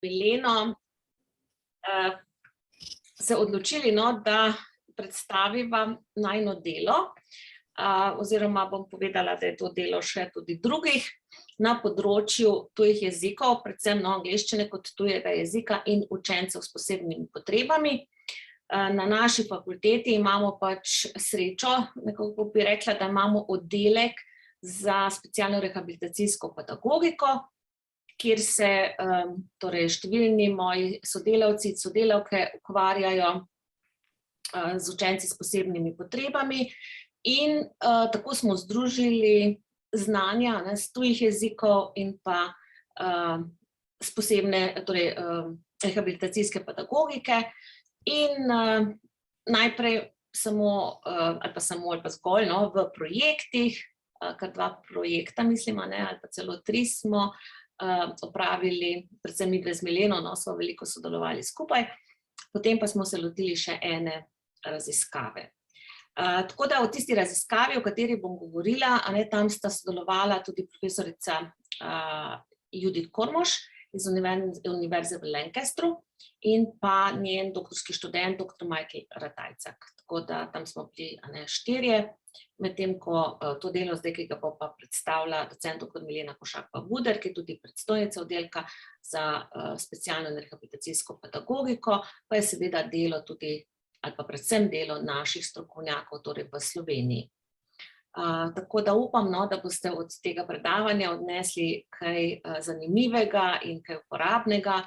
Mileno se odločili, da predstaviva najino delo, oziroma bom povedala, da je to delo še tudi drugih na področju tujih jezikov, predvsem angleščine kot tujega jezika in učencev s posebnimi potrebami. Na naši fakulteti imamo pač srečo, nekako bi rekla, da imamo oddelek za specialno rehabilitacijsko pedagogiko, kjer se torej številni moji sodelavci in sodelavke ukvarjajo z učenci s posebnimi potrebami in tako smo združili znanja z tujih jezikov in pa s posebne torej rehabilitacijske pedagogike in najprej samo ali pa zgolj v projektih, kar 2 projekta mislim, ali pa celo 3 smo opravili, predvsem mi z Mileno, smo veliko sodelovali skupaj, potem pa smo se lotili še ene raziskave. Tako da v tisti raziskavi, o kateri bom govorila, tam sta sodelovala tudi profesorica Judith Kormoš iz Univerze v Lancasteru in pa njen doktorski študent, dr. Michael Ratajcak. Tako da tam smo bili 4, medtem ko to delo zdaj, ki ga bo pa predstavila docent dr. Milena Košak-Buder, ki je tudi predstojnica oddelka za specialno in rehabilitacijsko pedagogiko, pa je seveda delo tudi, ali pa predvsem delo naših strokovnjakov, torej v Sloveniji. Tako da upam, da boste od tega predavanja odnesli kaj zanimivega in kaj uporabnega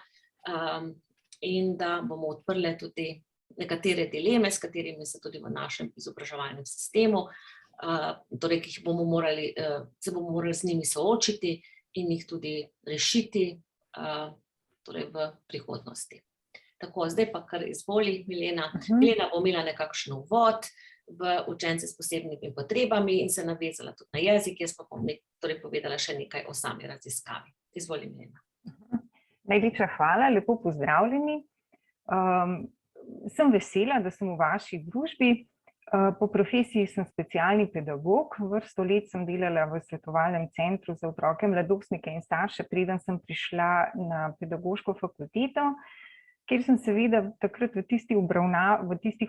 in da bomo odprli tudi nekatere dileme, s katerimi se tudi v našem izobraževalnem sistemu, torej, ki se bomo morali z njimi soočiti in jih tudi rešiti torej v prihodnosti. Tako, zdaj pa kar izvoli, Milena. Milena bo imela nekakšen uvod v učence s posebnimi potrebami in se navezala tudi na jezik, jaz pa bom torej povedala še nekaj o sami raziskavi. Izvoli, Milena. Najlepša hvala, lepo pozdravljeni. Sem vesela, da sem v vaši družbi. Po profesiji sem specialni pedagog, vrsto let sem delala v svetovalnem centru za otroke, mladostnike in starše, preden sem prišla na pedagoško fakulteto, kjer sem seveda takrat v tistih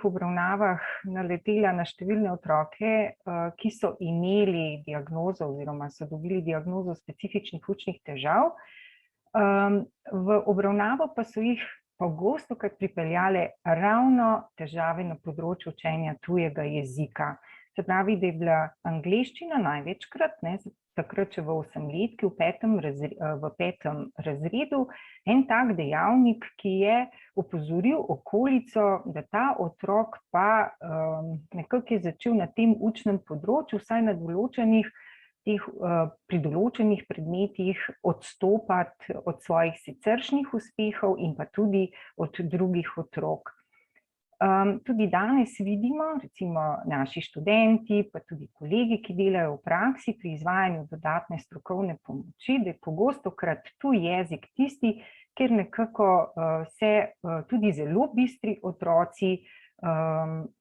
obravnavah naletela na številne otroke, ki so imeli diagnozo oziroma so dobili diagnozo specifičnih učnih težav. V obravnavo pa so jih pogostokrat pripeljale ravno težave na področju učenja tujega jezika. Se pravi, da je bila angleščina največkrat, takrat še v 8-letki, v 5. razredu, en tak dejavnik, ki je opozoril okolico, da ta otrok pa nekako je začel na tem učnem področju, vsaj na pri določenih predmetih odstopati od svojih siceršnjih uspehov in pa tudi od drugih otrok. Tudi danes vidimo, recimo naši študenti, pa tudi kolegi, ki delajo v praksi pri izvajanju dodatne strokovne pomoči, da je pogostokrat tuj jezik tisti, kjer nekako se tudi zelo bistri otroci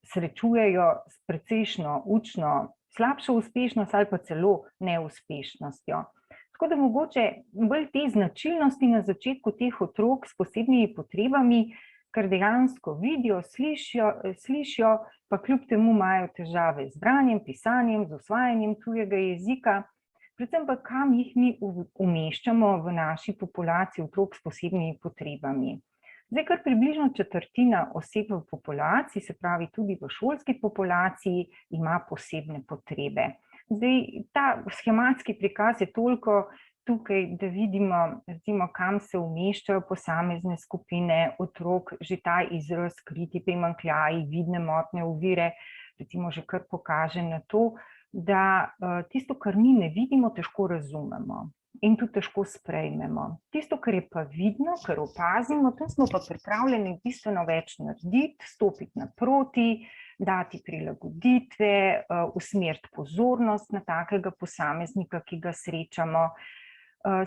srečujejo s precejšno učno slabšo uspešnost ali pa celo neuspešnostjo. Tako da mogoče bolj te značilnosti na začetku teh otrok s posebnimi potrebami, ker dejansko vidijo, slišijo, pa kljub temu imajo težave z branjem, pisanjem, z usvajanjem tujega jezika, predvsem pa kam jih mi umeščamo v naši populaciji otrok s posebnimi potrebami. Zdaj, kar približno 1/4 oseb v populaciji, se pravi tudi v šolski populaciji, ima posebne potrebe. Zdaj, ta schematski prikaz je toliko tukaj, da vidimo, recimo, kam se umeščajo posamezne skupine otrok, že ta izraz kriti primanjkljaji, vidne motnje, ovire, recimo že kar pokaže na to, da tisto, kar mi ne vidimo, težko razumemo. In tudi težko sprejmemo. Tisto, kar je pa vidno, kar opazimo, tam smo pa pripravljeni bistveno več narediti, stopiti naproti, dati prilagoditve, usmeriti pozornost na takega posameznika, ki ga srečamo.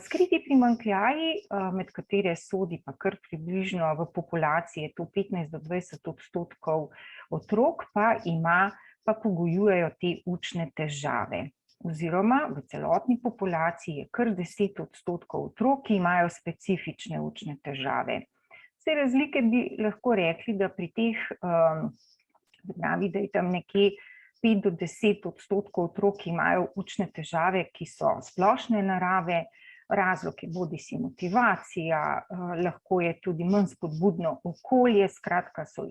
Skriti primanjkljaji, med katere sodi pa kar približno v populaciji, je to 15 do 20% otrok, pa pogojujejo te učne težave. oziroma v celotni populaciji je kar 10% otrok, ki imajo specifične učne težave. Vse razlike bi lahko rekli, da pri teh, da je tam nekje 5 do 10% otrok, ki imajo učne težave, ki so splošne narave. Razlog je bodisi motivacija, lahko je tudi manj spodbudno okolje, skratka so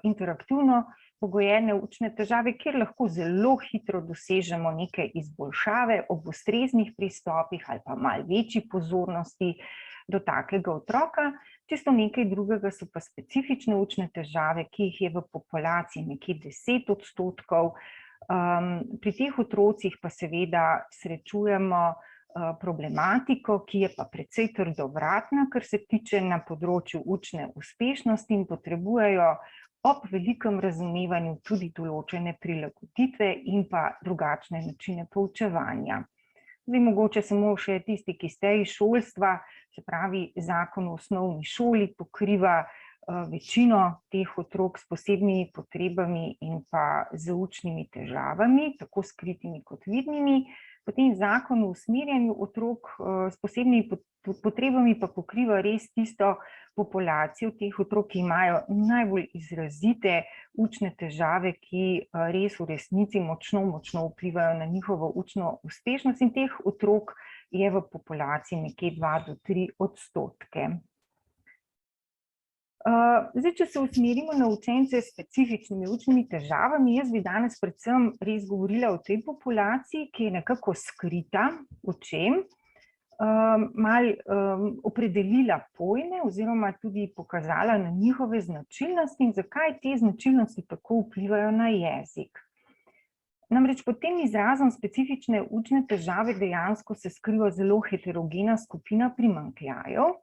interaktivno pogojene učne težave, kjer lahko zelo hitro dosežemo neke izboljšave ob ustreznih pristopih ali pa malo večji pozornosti do takega otroka. Čisto nekaj drugega so pa specifične učne težave, ki jih je v populaciji nekje 10%. Pri teh otrocih pa seveda srečujemo problematiko, ki je pa precej trdovratna, kar se tiče na področju učne uspešnosti in potrebujejo ob velikem razumevanju tudi določene prilagoditve in pa drugačne načine poučevanja. Zdaj mogoče samo še tisti, ki ste iz šolstva, se pravi Zakon o osnovni šoli pokriva večino teh otrok s posebnimi potrebami in pa z učnimi težavami, tako skritimi kot vidnimi. Potem Zakon o usmerjanju otrok s posebnimi potrebami pa pokriva res tisto populacijo teh otrok, ki imajo najbolj izrazite učne težave, ki res v resnici močno vplivajo na njihovo učno uspešnost, in teh otrok je v populaciji nekje 2 do 3%. Zdaj, če se usmerimo na učence s specifičnimi učnimi težavami, jaz bi danes predvsem res govorila o tej populaciji, ki je nekako skrita očem, malo opredelila pojme oziroma tudi pokazala na njihove značilnosti in zakaj te značilnosti tako vplivajo na jezik. Namreč pod tem izrazom specifične učne težave dejansko se skriva zelo heterogena skupina primanjkljajev,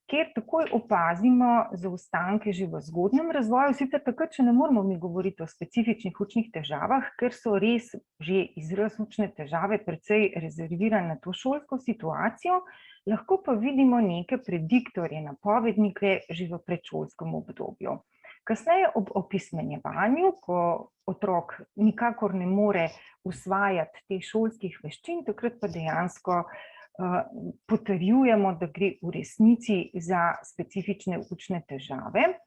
kjer takoj opazimo zaostanke že v zgodnjem razvoju, sicer takrat, če ne moramo mi govoriti o specifičnih učnih težavah, ker so res že izraz učne težave precej rezervirane na to šolsko situacijo, lahko pa vidimo neke prediktorje, napovednike že v predšolskem obdobju. Kasneje ob opismenjevanju, ko otrok nikakor ne more usvajati teh šolskih veščin, takrat pa dejansko potrjujemo, da gre v resnici za specifične učne težave,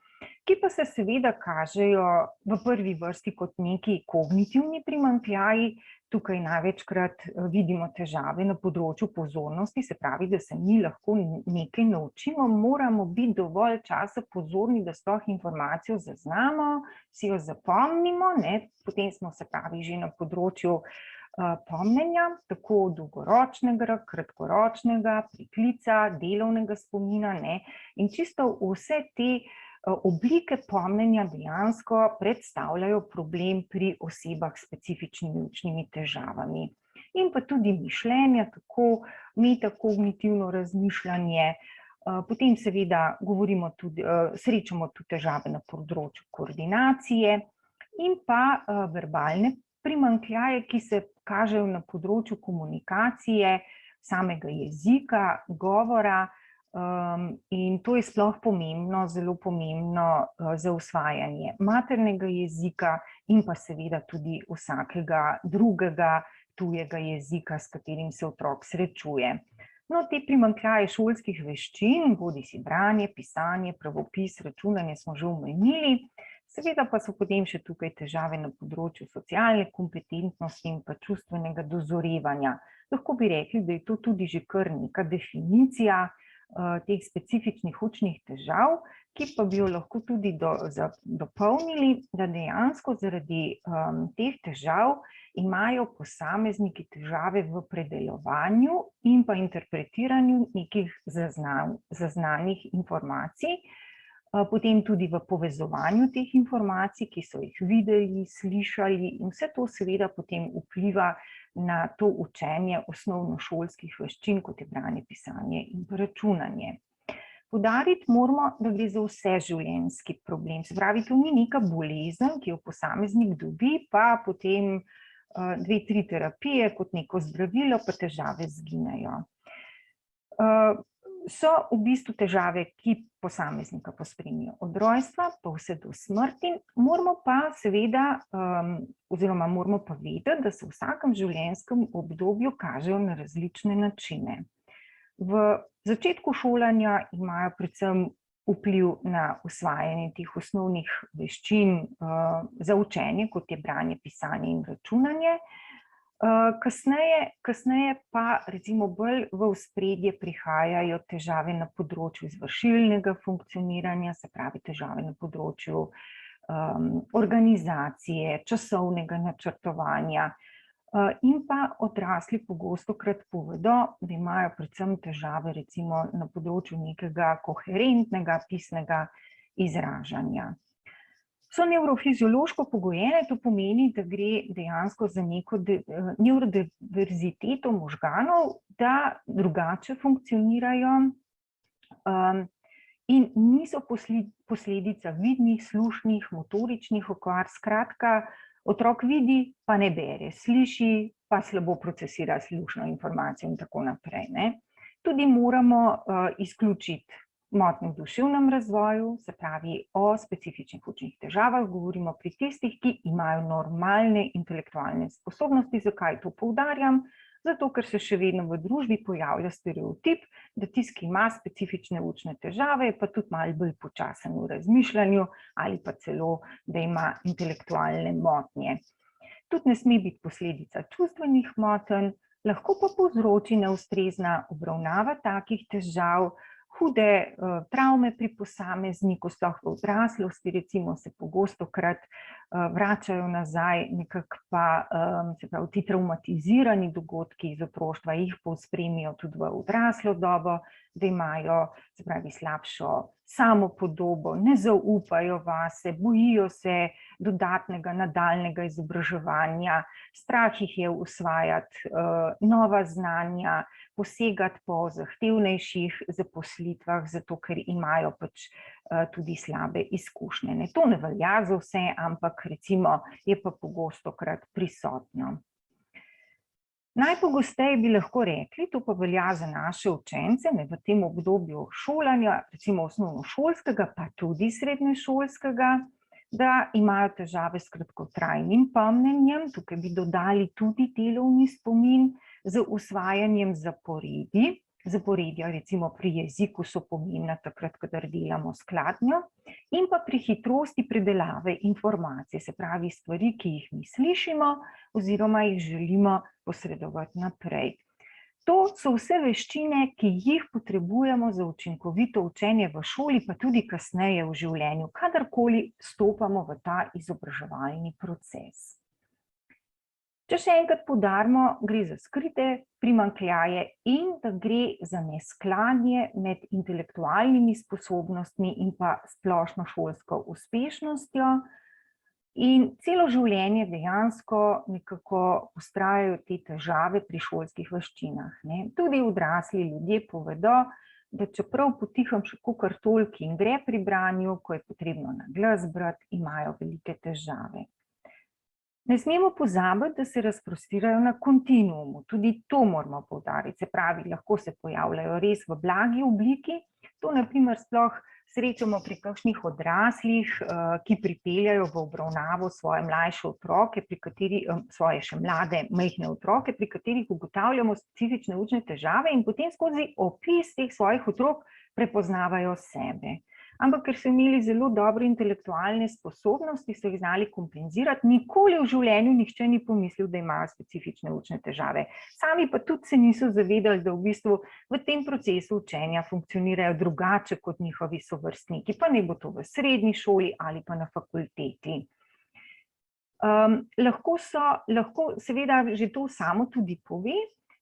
ki pa se seveda kažejo v prvi vrsti kot neki kognitivni primanjkljaji. Tukaj največkrat vidimo težave na področju pozornosti, se pravi, da se mi lahko nekaj naučimo, moramo biti dovolj časa pozorni, da sploh informacijo zaznamo, si jo zapomnimo, potem smo, se pravi, že na področju pomnjenja, tako dolgoročnega, kratkoročnega, priklica, delovnega spomina, in čisto vse te oblike pomnjenja dejansko predstavljajo problem pri osebah s specifičnimi učnimi težavami. In pa tudi mišljenje, tako metakognitivno razmišljanje, potem seveda srečamo tudi težave na področju koordinacije in pa verbalne primanjkljaje, ki se kažejo na področju komunikacije, samega jezika, govora, in to je sploh pomembno, zelo pomembno za usvajanje maternega jezika in pa seveda tudi vsakega drugega tujega jezika, s katerim se otrok srečuje. No, te primanjkljaje šolskih veščin, bodisi branje, pisanje, pravopis, računanje smo že omenili, seveda pa so potem še tukaj težave na področju socialne kompetentnosti in pa čustvenega dozorevanja. Lahko bi rekli, da je to tudi že kar neka definicija teh specifičnih učnih težav, ki pa bi jo lahko tudi dopolnili, da dejansko zaradi teh težav imajo posamezniki težave v predelovanju in pa interpretiranju nekih zaznanih informacij, potem tudi v povezovanju teh informacij, ki so jih videli, slišali, in vse to seveda potem vpliva na to učenje osnovnošolskih veščin, kot je branje, pisanje in računanje. Poudariti moramo, da gre za vseživljenjski problem, se pravi, to ni neka bolezen, ki jo posameznik dobi, pa potem 2-3 terapije kot neko zdravilo, pa težave zginejo. so v bistvu težave, ki posameznika pospremijo od rojstva pa vse do smrti, moramo pa seveda, oziroma moramo pa vedeti, da se v vsakem življenjskem obdobju kažejo na različne načine. V začetku šolanja imajo predvsem vpliv na usvajanje teh osnovnih veščin za učenje, kot je branje, pisanje in računanje. Kasneje pa recimo bolj v ospredje prihajajo težave na področju izvršilnega funkcioniranja, se pravi težave na področju organizacije, časovnega načrtovanja, in pa odrasli pogostokrat povedo, da imajo predvsem težave recimo na področju nekega koherentnega pisnega izražanja. So nevrofiziološko pogojene, to pomeni, da gre dejansko za neko neurodiverziteto možganov, da drugače funkcionirajo in niso posledica vidnih, slušnih, motoričnih okvar. Skratka, otrok vidi, pa ne bere, sliši, pa slabo procesira slušno informacijo in tako naprej, ne. Tudi moramo izključiti motnje v duševnem razvoju, se pravi o specifičnih učnih težavah, govorimo pri tistih, ki imajo normalne intelektualne sposobnosti. Zakaj to poudarjam? Zato, ker se še vedno v družbi pojavlja stereotip, da tisti, ki ima specifične učne težave, je pa tudi malo bolj počasen v razmišljanju ali pa celo, da ima intelektualne motnje. Tudi ne sme biti posledica čustvenih motenj, lahko pa povzroči neustrezna obravnava takih težav, hude travme pri posamezniku, sploh v odraslosti, recimo se pogostokrat vračajo nazaj, nekako pa se pravi ti travmatizirani dogodki iz otroštva jih pospremijo tudi v odraslo dobo, da imajo, se pravi, slabšo samopodobo, ne zaupajo vase, bojijo se dodatnega nadaljnjega izobraževanja, strah jih je usvajati nova znanja, posegati po zahtevnejših zaposlitvah, zato ker imajo pač tudi slabe izkušnje. To ne velja za vse, ampak recimo je pa pogostokrat prisotno. Najpogosteje bi lahko rekli, to pa velja za naše učence v tem obdobju šolanja, recimo osnovnošolskega, pa tudi srednješolskega, da imajo težave s kratkotrajnim pomnjenjem, tukaj bi dodali tudi delovni spomin, z usvajanjem zaporedja, recimo pri jeziku so pomembna takrat, kadar delamo skladnjo, in pa pri hitrosti predelave informacij, se pravi stvari, ki jih mi slišimo oziroma jih želimo posredovati naprej. To so vse veščine, ki jih potrebujemo za učinkovito učenje v šoli, pa tudi kasneje v življenju, kadarkoli stopamo v ta izobraževalni proces. Če še enkrat poudarimo, gre za skrite primanjkljaje in da gre za neskladje med intelektualnimi sposobnostmi in pa splošno šolsko uspešnostjo. In celo življenje dejansko nekako vztrajajo te težave pri šolskih veščinah. Tudi odrasli ljudje povedo, da čeprav potiham še kakor toliko in gre pri branju, ko je potrebno na glas brati, imajo velike težave. Ne smemo pozabiti, da se razprostirajo na kontinuumu, tudi to moramo poudariti, se pravi, lahko se pojavljajo res v blagi obliki, to na primer sploh srečamo pri kakšnih odraslih, ki pripeljajo v obravnavo svoje mlajše otroke, svoje še mlade, majhne otroke, pri katerih ugotavljamo specifične učne težave in potem skozi opis teh svojih otrok prepoznavajo sebe. Ampak ker so imeli zelo dobre intelektualne sposobnosti, so jih znali kompenzirati, nikoli v življenju nihče ni pomislil, da imajo specifične učne težave. Sami pa tudi se niso zavedali, da v bistvu v tem procesu učenja funkcionirajo drugače kot njihovi sovrstniki, pa naj bo to v srednji šoli ali pa na fakulteti. Lahko seveda že to samo tudi pove,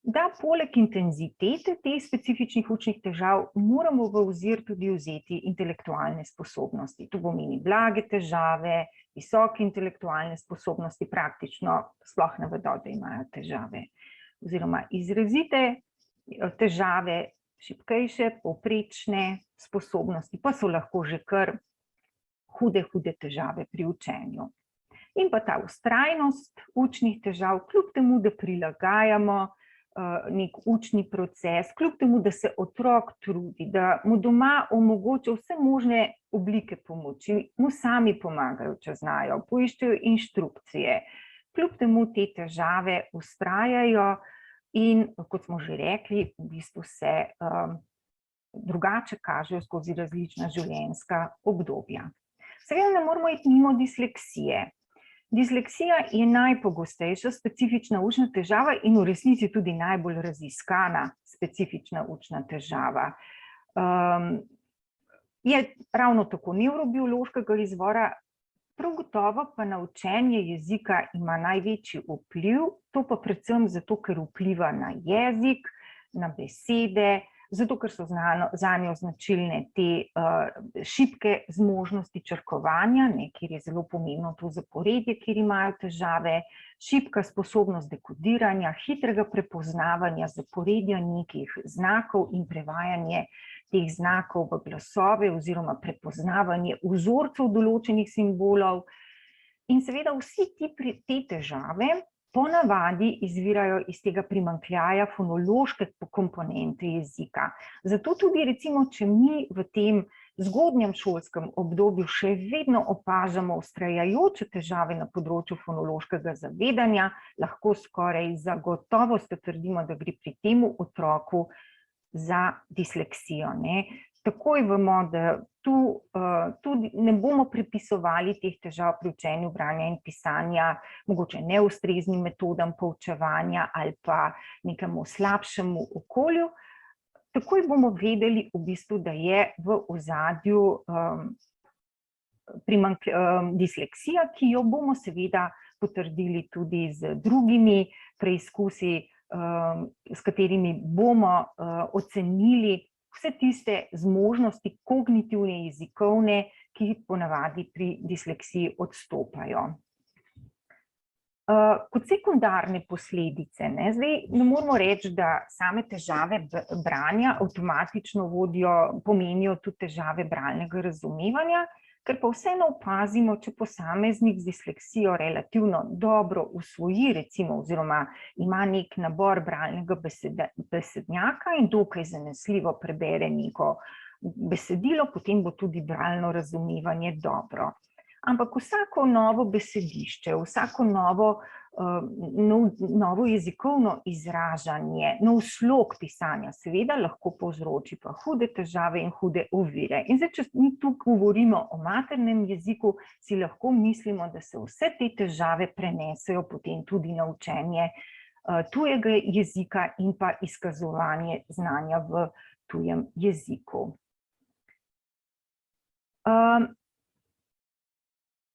da poleg intenzitete teh specifičnih učnih težav moramo v ozir tudi vzeti intelektualne sposobnosti. To pomeni blage težave, visoke intelektualne sposobnosti, praktično sploh ne vedo, da imajo težave. Oziroma izrazite težave, šibkejše, povprečne sposobnosti, pa so lahko že kar hude težave pri učenju. In pa ta vztrajnost učnih težav, kljub temu, da prilagajamo nek učni proces, kljub temu, da se otrok trudi, da mu doma omogoča vse možne oblike pomoči, mu sami pomagajo, če znajo, poiščejo inštrukcije. Kljub temu te težave vztrajajo in, kot smo že rekli, v bistvu se drugače kažejo skozi različna življenjska obdobja. Seveda ne moramo iti mimo disleksije. Disleksija je najpogostejša specifična učna težava in v resnici tudi najbolj raziskana specifična učna težava. Je ravno tako nevrobiološkega izvora, prav gotovo pa na učenje jezika ima največji vpliv, to pa predvsem zato, ker vpliva na jezik, na besede, zato ker so zanjo značilne te šibke zmožnosti črkovanja, kjer je zelo pomembno to zaporedje, kjer imajo težave, šibka sposobnost dekodiranja, hitrega prepoznavanja zaporedja nekih znakov in prevajanje teh znakov v glasove oziroma prepoznavanje vzorcev določenih simbolov. In seveda vsi te težave ponavadi izvirajo iz tega primanjkljaja fonološke komponente jezika. Zato tudi recimo, če mi v tem zgodnjem šolskem obdobju še vedno opažamo vztrajajoče težave na področju fonološkega zavedanja, lahko skoraj zagotovo trdimo, da gre pri tem otroku za disleksijo. Takoj vemo, da tu tudi ne bomo pripisovali teh težav pri učenju branja in pisanja, mogoče neustreznim metodam poučevanja ali pa nekemu slabšemu okolju. Takoj bomo vedeli v bistvu, da je v ozadju disleksija, ki jo bomo seveda potrdili tudi z drugimi preizkusi, s katerimi bomo ocenili vse tiste zmožnosti kognitivne jezikovne, ki ponavadi pri disleksiji odstopajo. Kot sekundarne posledice, zdaj ne moramo reči, da same težave branja avtomatično pomenijo tudi težave bralnega razumevanja, ker pa vseeno opazimo, če posameznik z disleksijo relativno dobro usvoji, recimo, oziroma ima nek nabor bralnega besednjaka in dokaj zanesljivo prebere neko besedilo, potem bo tudi bralno razumevanje dobro. Ampak vsako novo besedišče, vsako novo jezikovno izražanje, nov slog pisanja seveda lahko povzroči pa hude težave in hude ovire. In zdaj, če mi tu govorimo o maternem jeziku, si lahko mislimo, da se vse te težave prenesejo potem tudi na učenje tujega jezika in pa izkazovanje znanja v tujem jeziku.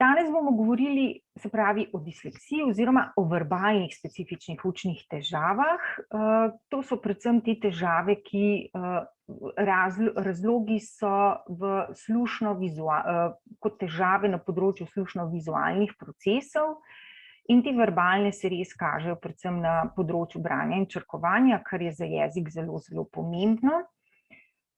Danes bomo govorili, se pravi, o disleksiji oziroma o verbalnih specifičnih učnih težavah. To so predvsem te težave, ki razlogi so kot težave na področju slušno-vizualnih procesov in te verbalne se res kažejo predvsem na področju branja in črkovanja, kar je za jezik zelo, zelo pomembno.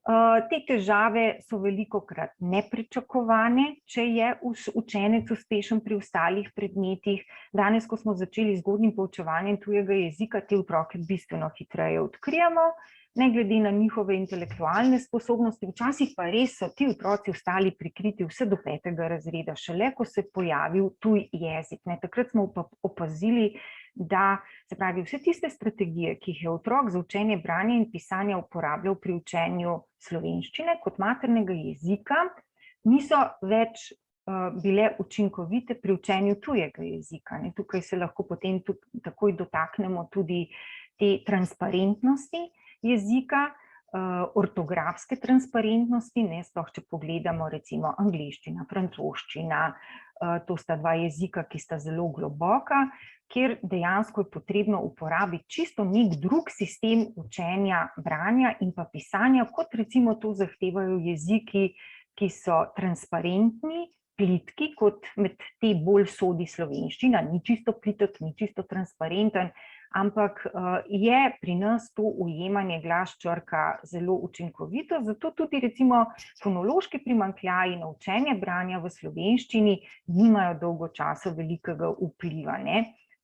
Te težave so velikokrat nepričakovane, če je učenec uspešen pri ostalih predmetih. Danes, ko smo začeli z zgodnjim poučevanjem tujega jezika, te otroke bistveno hitreje odkrijemo, ne glede na njihove intelektualne sposobnosti. Včasih pa res so ti otroci ostali prikriti vse do 5. razreda, šele ko se je pojavil tuj jezik. Takrat smo opazili, da se pravi vse tiste strategije, ki jih je otrok za učenje branja in pisanja uporabljal pri učenju slovenščine kot maternega jezika, niso več bile učinkovite pri učenju tujega jezika. Tukaj se lahko potem takoj dotaknemo tudi te transparentnosti jezika, ortografske transparentnosti, sploh če pogledamo recimo angleščina, francoščina, to sta dva jezika, ki sta zelo globoka, kjer dejansko je potrebno uporabiti čisto nek drug sistem učenja branja in pa pisanja, kot recimo to zahtevajo jeziki, ki so transparentni, plitki, kot med te bolj sodi slovenščina, ni čisto plitek, ni čisto transparenten, ampak je pri nas to ujemanje glas črka zelo učinkovito, zato tudi recimo fonološki primanjkljaji na učenje branja v slovenščini nimajo dolgo časa velikega vpliva.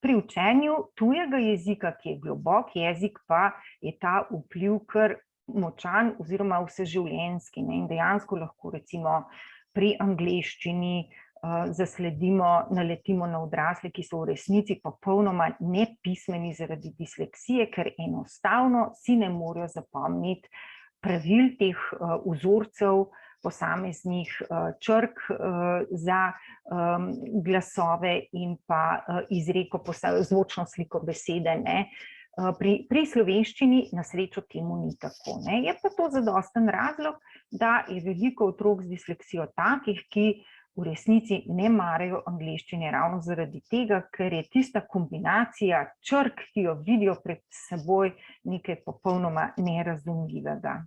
Pri učenju tujega jezika, ki je globok jezik, pa je ta vpliv kar močan oziroma vseživljenjski, ne, in dejansko lahko recimo pri angleščini naletimo na odrasle, ki so v resnici popolnoma nepismeni zaradi disleksije, ker enostavno si ne morejo zapomniti pravil teh vzorcev, posameznih črk za glasove in pa izreko, zvočno sliko besede, ne. Pri slovenščini na srečo temu ni tako, ne. Je pa to zadosten razlog, da je veliko otrok z disleksijo takih, ki v resnici ne marajo angleščine ravno zaradi tega, ker je tista kombinacija črk, ki jo vidijo pred seboj, nekaj popolnoma nerazumljivega.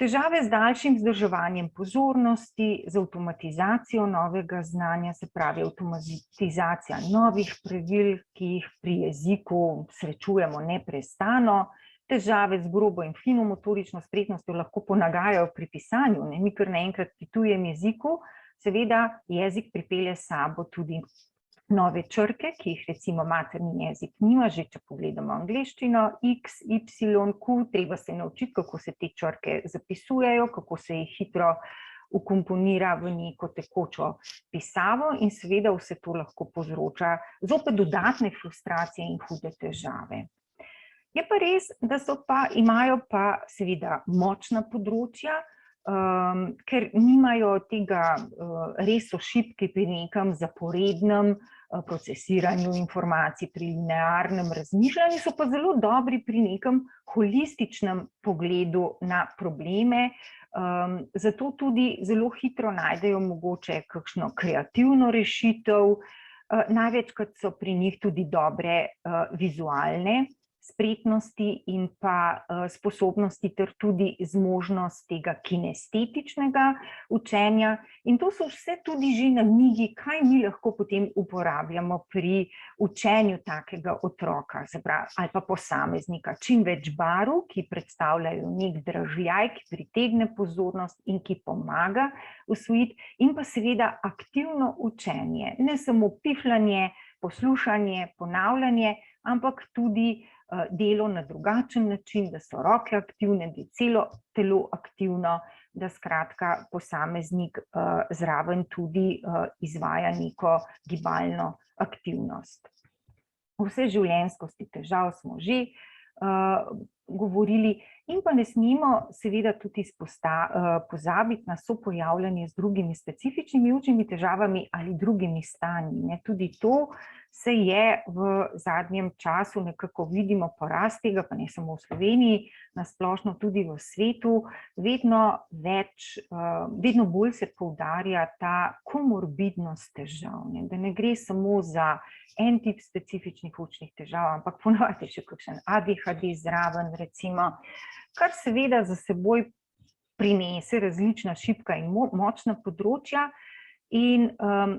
Težave z daljšim vzdrževanjem pozornosti, z avtomatizacijo novega znanja, se pravi avtomatizacija novih pravil, ki jih pri jeziku srečujemo neprestano, težave z grobo in fino motorično spretnostjo lahko ponagajajo pri pisanju, ne, mi kar naenkrat pri tujem jeziku, seveda jezik pripelje s sabo tudi nove črke, ki jih recimo materni jezik nima, že če pogledamo angleščino, X, Y, Q, treba se naučiti, kako se te črke zapisujejo, kako se jih hitro vkomponira v neko tekočo pisavo in seveda vse to lahko povzroča zopet dodatne frustracije in hude težave. Je pa res, da imajo pa seveda močna področja, ker nimajo tega, res so šibki pri nekem zaporednem procesiranju informacij, pri linearnem razmišljanju, so pa zelo dobri pri nekem holističnem pogledu na probleme, zato tudi zelo hitro najdejo mogoče kakšno kreativno rešitev, največkrat so pri njih tudi dobre vizualne spretnosti in pa sposobnosti ter tudi zmožnost tega kinestetičnega učenja. In to so vse tudi že namigi, kaj mi lahko potem uporabljamo pri učenju takega otroka, ali pa posameznika. Čim več barv, ki predstavljajo nek dražljaj, ki pritegne pozornost in ki pomaga usvojiti, in pa seveda aktivno učenje, ne samo pifljanje, poslušanje, ponavljanje, ampak tudi delo na drugačen način, da so roke aktivne, da je celo telo aktivno, da skratka posameznik zraven tudi izvaja neko gibalno aktivnost. O vseživljenjskosti težav smo že govorili in pa ne smemo seveda tudi pozabiti na sopojavljanje z drugimi specifičnimi učnimi težavami ali drugimi stanji. Tudi to se je v zadnjem času nekako vidimo porast tega, pa ne samo v Sloveniji, na splošno tudi v svetu, vedno bolj se poudarja ta komorbidnost težav, da ne gre samo za en tip specifičnih učnih težav, ampak ponavadi še kakšen ADHD zraven recimo, kar seveda za seboj prinese različna šibka in močna področja. In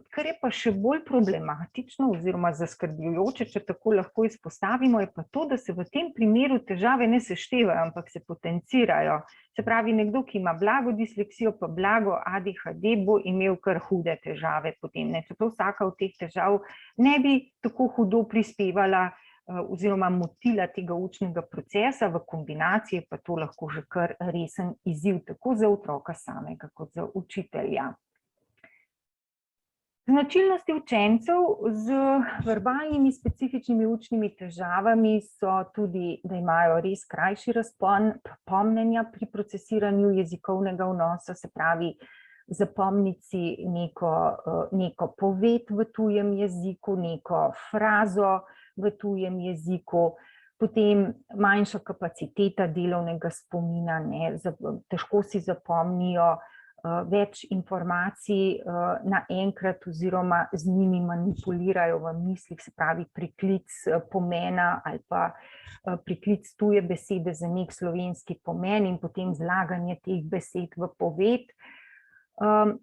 kar je pa še bolj problematično oziroma zaskrbljujoče, če tako lahko izpostavimo, je pa to, da se v tem primeru težave ne seštevajo, ampak se potencirajo. Se pravi, nekdo, ki ima blago disleksijo pa blago ADHD, bo imel kar hude težave potem. Čeprav vsaka od teh težav ne bi tako hudo prispevala oziroma motila tega učnega procesa, v kombinaciji pa to lahko že kar resen izziv, tako za otroka samega kot za učitelja. Značilnosti učencev z verbalnimi specifičnimi učnimi težavami so tudi, da imajo res krajši razpon pomnjenja pri procesiranju jezikovnega vnosa, se pravi, zapomniti si neko poved v tujem jeziku, neko frazo v tujem jeziku, potem manjša kapaciteta delovnega spomina, težko si zapomnijo več informacij naenkrat oziroma z njimi manipulirajo v mislih, se pravi priklic pomena ali pa priklic tuje besede za nek slovenski pomen in potem zlaganje teh besed v poved.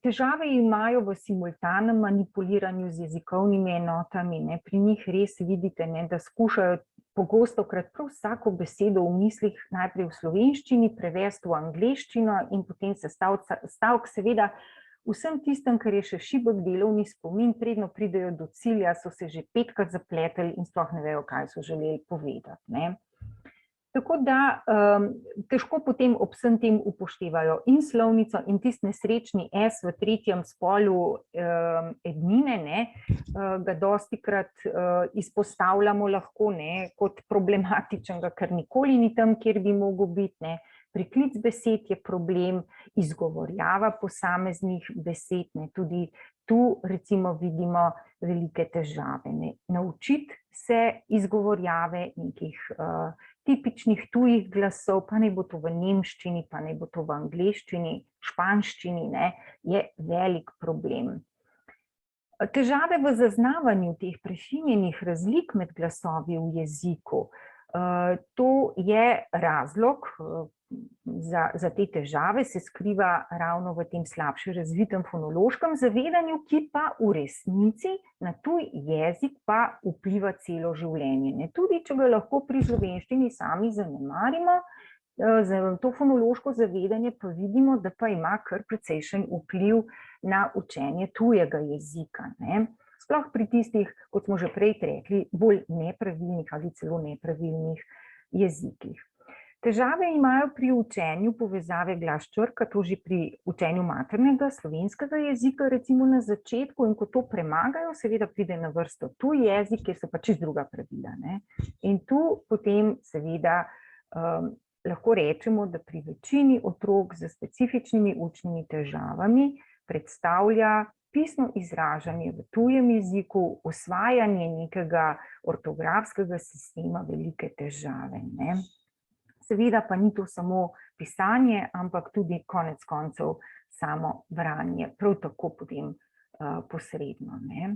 Težave imajo v simultanem manipuliranju z jezikovnimi enotami, pri njih res vidite, da skušajo pogostokrat prav vsako besedo v mislih najprej v slovenščini prevesti v angleščino in potem sestavek seveda vsem tistem, kar je še šibek delovni spomin, predno pridejo do cilja, so se že 5-krat zapletli in sploh ne vejo, kaj so želeli povedati, ne. Tako da težko potem ob vsem tem upoštevajo in slovnico in tisti nesrečni S v tretjem spolu ednine, ne, ga dostikrat izpostavljamo lahko, ne, kot problematičnega, ker nikoli ni tam, kjer bi mogel biti, ne. Priklic besed je problem, izgovorjava posameznih besed, ne, tudi tu recimo vidimo velike težave, ne. Naučiti se izgovorjave nekih tipičnih tujih glasov, pa naj bo to v nemščini, pa naj bo to v angleščini, španščini, ne, je velik problem. Težave v zaznavanju teh prefinjenih razlik med glasovi v jeziku, to je razlog za te težave, se skriva ravno v tem slabše razvitem fonološkem zavedanju, ki pa v resnici na tuj jezik pa vpliva celo življenje, ne. Tudi če ga lahko pri slovenščini sami zanemarimo, to fonološko zavedanje pa vidimo, da pa ima kar precejšen vpliv na učenje tujega jezika, ne. Sploh pri tistih, kot smo že prej rekli, bolj nepravilnih ali celo nepravilnih jezikih. Težave imajo pri učenju povezave glas-črka, to že pri učenju maternega slovenskega jezika, recimo na začetku, in ko to premagajo, seveda pride na vrsto tuj jezik, kjer so pa čisto druga pravila, ne. In tu potem seveda lahko rečemo, da pri večini otrok z specifičnimi učnimi težavami predstavlja pisno izražanje v tujem jeziku, usvajanje nekega ortografskega sistema velike težave, ne. Seveda pa ni to samo pisanje, ampak tudi konec koncev samo branje, prav tako potem posredno, ne.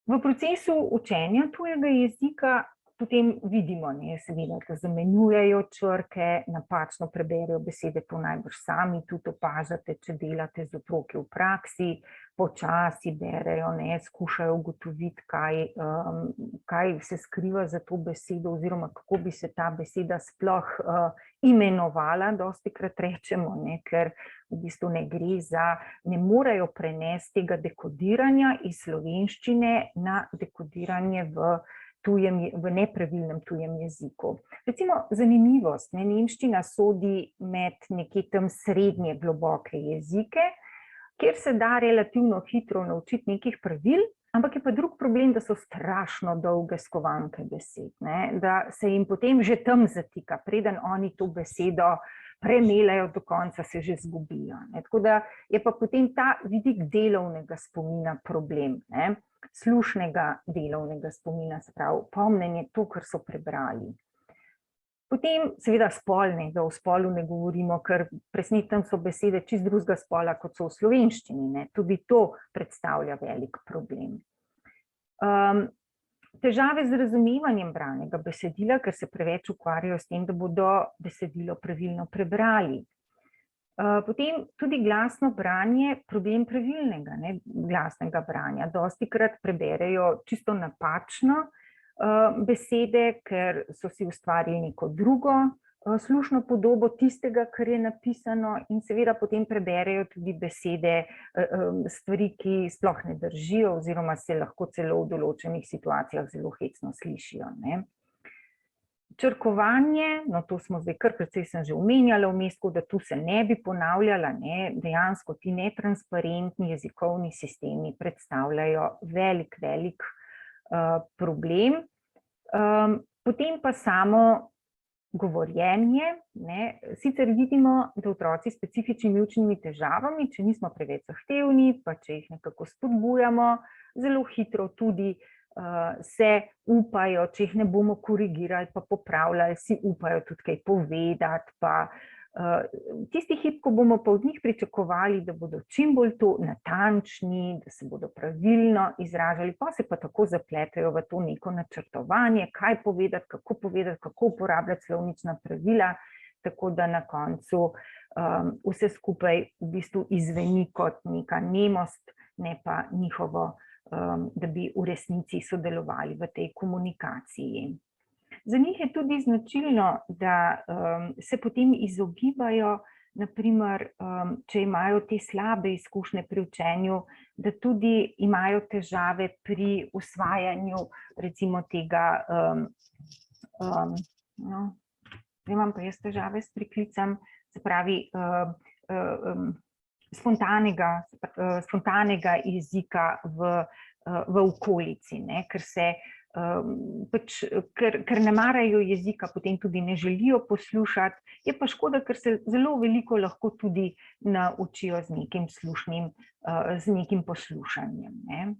V procesu učenja tujega jezika potem vidimo, ne, seveda, da zamenjujejo črke, napačno preberejo besede, to najbrž sami tudi opažate, če delate z otroki v praksi, počasi berejo, ne, skušajo ugotoviti, kaj se skriva za to besedo oziroma kako bi se ta beseda sploh imenovala, dostikrat rečemo, ne, ker v bistvu ne morejo prenesti tega dekodiranja iz slovenščine na dekodiranje v nepravilnem tujem jeziku. Recimo zanimivost, ne, nemščina sodi med nekje tam srednje globoke jezike, kjer se da relativno hitro naučiti nekih pravil, ampak je pa drug problem, da so strašno dolge skovanke besed, ne, da se jim potem že tam zatika, preden oni to besedo premelajo do konca, se že zgubijo, ne. Tako da je pa potem ta vidik delovnega spomina problem, ne. Slušnega delovnega spomina, se pravi, pomnjenje to, kar so prebrali. Potem seveda spolnega, o spolu ne govorimo, ker presnetam so besede čisto drugega spola, kot so v slovenščini, ne, tudi to predstavlja velik problem. Težave z razumevanjem branega besedila, ker se preveč ukvarjajo s tem, da bodo besedilo pravilno prebrali. Potem tudi glasno branje, problem pravilnega, ne, glasnega branja. Dostikrat preberejo čisto napačno besede, ker so si ustvarili neko drugo slušno podobo tistega, kar je napisano, in seveda potem preberejo tudi besede, stvari, ki sploh ne držijo oziroma se lahko celo v določenih situacijah zelo hecno slišijo, ne. Črkovanje, no to smo zdaj kar precej sem že omenjala vmes, da tu se ne bi ponavljala, ne, dejansko ti netransparentni jezikovni sistemi predstavljajo velik problem. Potem pa samo govorjenje, ne, sicer vidimo, da otroci s specifičnimi učnimi težavami, če nismo preveč zahtevni, pa če jih nekako spodbujamo, zelo hitro tudi se upajo, če jih ne bomo korigirali pa popravljali, si upajo tudi kaj povedati, pa tisti hip, ko bomo pa od njih pričakovali, da bodo čim bolj to natančni, da se bodo pravilno izražali, pa se pa tako zapletajo v to neko načrtovanje, kaj povedati, kako uporabljati slovnična pravila, tako da na koncu vse skupaj v bistvu izveni kot neka nemost, ne pa njihovo, da bi v resnici sodelovali v tej komunikaciji. Za njih je tudi značilno, da se potem izogibajo naprimer, če imajo te slabe izkušnje pri učenju, da tudi imajo težave pri usvajanju recimo tega, imam pa jaz težave s priklicem, se pravi, spontanega jezika v okolici, ne, ker ne marajo jezika, potem tudi ne želijo poslušati, je pa škoda, ker se zelo veliko lahko tudi naučijo z nekim slušnim, z nekim poslušanjem, ne.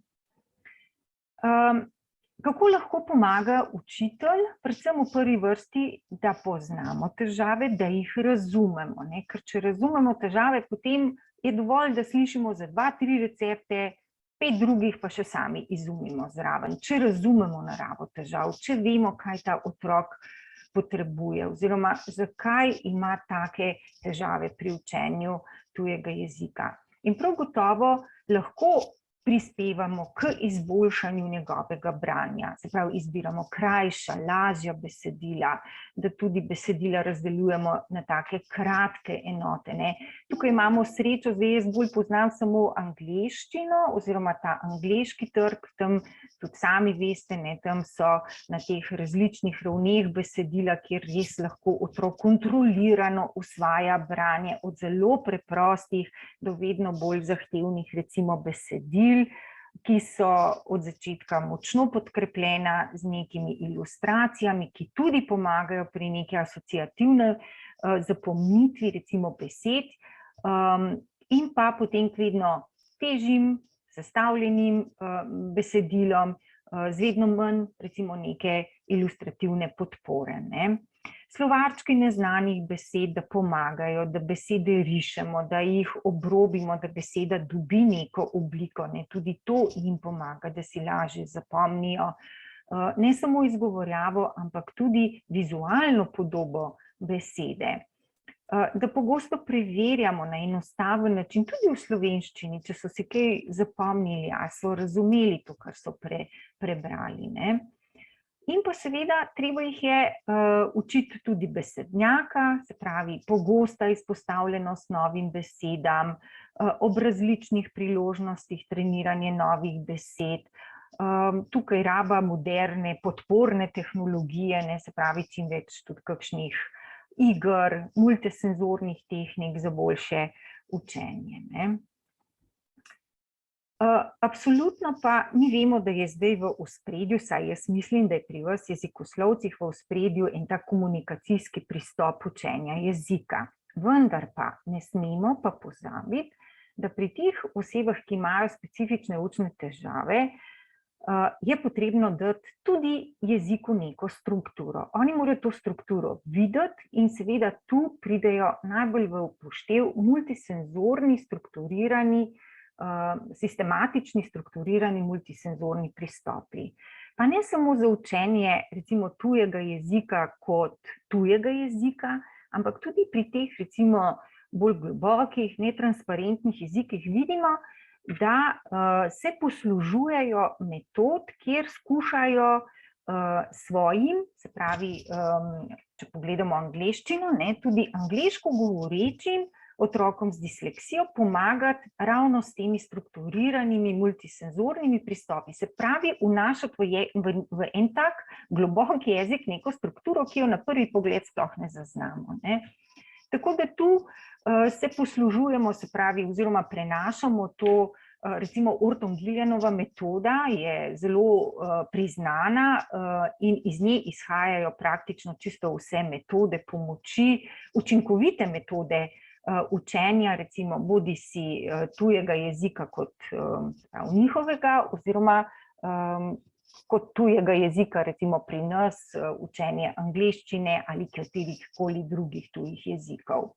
Kako lahko pomaga učitelj, predvsem v prvi vrsti, da poznamo težave, da jih razumemo, ne, ker če razumemo težave, potem je dovolj, da slišimo za 2-3 recepte, 5 drugih pa še sami izumimo zraven, če razumemo naravo težav, če vemo, kaj ta otrok potrebuje, oziroma zakaj ima take težave pri učenju tujega jezika. In prav gotovo lahko prispevamo k izboljšanju njegovega branja, se pravi, izbiramo krajša, lažja besedila, da tudi besedila razdeljujemo na take kratke enote, ne. Tukaj imamo srečo, zdaj jaz bolj poznam samo angleščino, oziroma ta angleški trg, tam tudi sami veste, ne, tam so na teh različnih ravneh besedila, kjer res lahko otrok kontrolirano usvaja branje od zelo preprostih do vedno bolj zahtevnih, recimo besedil, ki so od začetka močno podkrepljena z nekimi ilustracijami, ki tudi pomagajo pri neki asociativni zapomnitvi, recimo besed, in pa potem k vedno težjim, sestavljenim besedilom, z vedno manj, recimo, neke ilustrativne podpore, ne. Slovarčki neznanih besed, da pomagajo, da besede rišemo, da jih obrobimo, da beseda dobi neko obliko, ne, tudi to jim pomaga, da si lažje zapomnijo, ne samo izgovorjavo, ampak tudi vizualno podobo besede. Da pogosto preverjamo na enostaven način, tudi v slovenščini, če so si kaj zapomnili, a so razumeli to, kar so prebrali, ne. In pa seveda treba jih je učiti tudi besednjaka, se pravi pogosta izpostavljenost novim besedam, ob različnih priložnostih treniranje novih besed, tukaj raba moderne podporne tehnologije, ne, se pravi čim več tudi kakšnih iger, multisenzornih tehnik za boljše učenje, ne. Absolutno pa mi vemo, da je zdaj v ospredju, saj jaz mislim, da je pri vas jezikoslovcih v ospredju en tak komunikacijski pristop učenja jezika. Vendar pa ne smemo pa pozabiti, da pri teh osebah, ki imajo specifične učne težave, je potrebno dati tudi jeziku neko strukturo. Oni morajo to strukturo videti in seveda tu pridejo najbolj v upoštev multisenzorni, strukturirani, sistematični, strukturirani multisenzorni pristopi. Pa ne samo za učenje recimo tujega jezika kot tujega jezika, ampak tudi pri teh recimo bolj globokih, netransparentnih jezikih vidimo, da se poslužujejo metod, kjer skušajo svojim, se pravi, če pogledamo angleščino, ne, tudi angleško govorečim otrokom z disleksijo pomagati ravno s temi strukturiranimi multisenzornimi pristopi. Se pravi, vnašati v en tak globok jezik neko strukturo, ki jo na prvi pogled sploh ne zaznamo, ne. Tako da tu se poslužujemo, se pravi, oziroma prenašamo to, recimo Orton Gillianova metoda je zelo priznana in iz nje izhajajo praktično čisto vse metode pomoči, učinkovite metode učenja, recimo bodisi tujega jezika kot njihovega, oziroma kot tujega jezika, recimo pri nas učenje angleščine ali katerihkoli drugih tujih jezikov.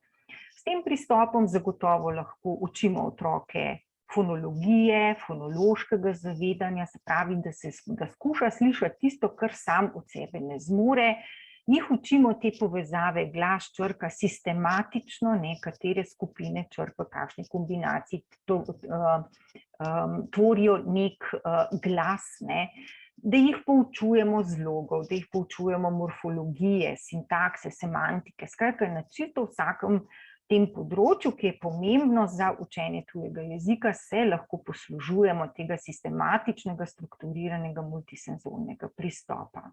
S tem pristopom zagotovo lahko učimo otroke fonologije, fonološkega zavedanja, se pravi, da skuša slišati tisto, kar sam od sebe ne zmore, jih učimo te povezave glas, črka sistematično, ne, katere skupine črk v kakšni kombinaciji tvorijo nek glas, ne, da jih poučujemo zlogov, da jih poučujemo morfologije, sintakse, semantike, skratka na čisto vsakem tem področju, ki je pomembno za učenje tujega jezika, se lahko poslužujemo tega sistematičnega, strukturiranega, multisenzornega pristopa.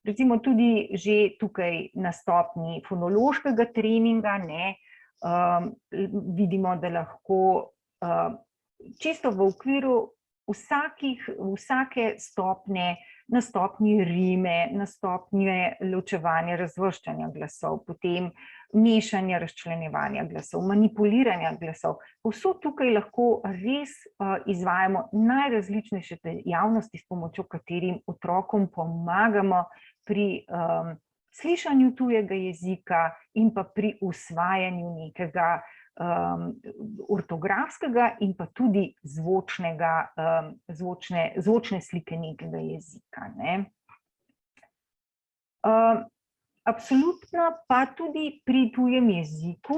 Recimo tudi že tukaj na stopnji fonološkega treninga, vidimo, da lahko čisto v okviru vsake stopnje, na stopnji rime, na stopnje ločevanja, razvrščanja glasov, potem mešanja, razčlenjevanja glasov, manipuliranja glasov. Povsod tukaj lahko res izvajamo najrazličnejše dejavnosti, s pomočjo katerim otrokom pomagamo pri slišanju tujega jezika in pa pri usvajanju nekega ortografskega in pa tudi zvočne slike nekega jezika. Absolutno pa tudi pri tujem jeziku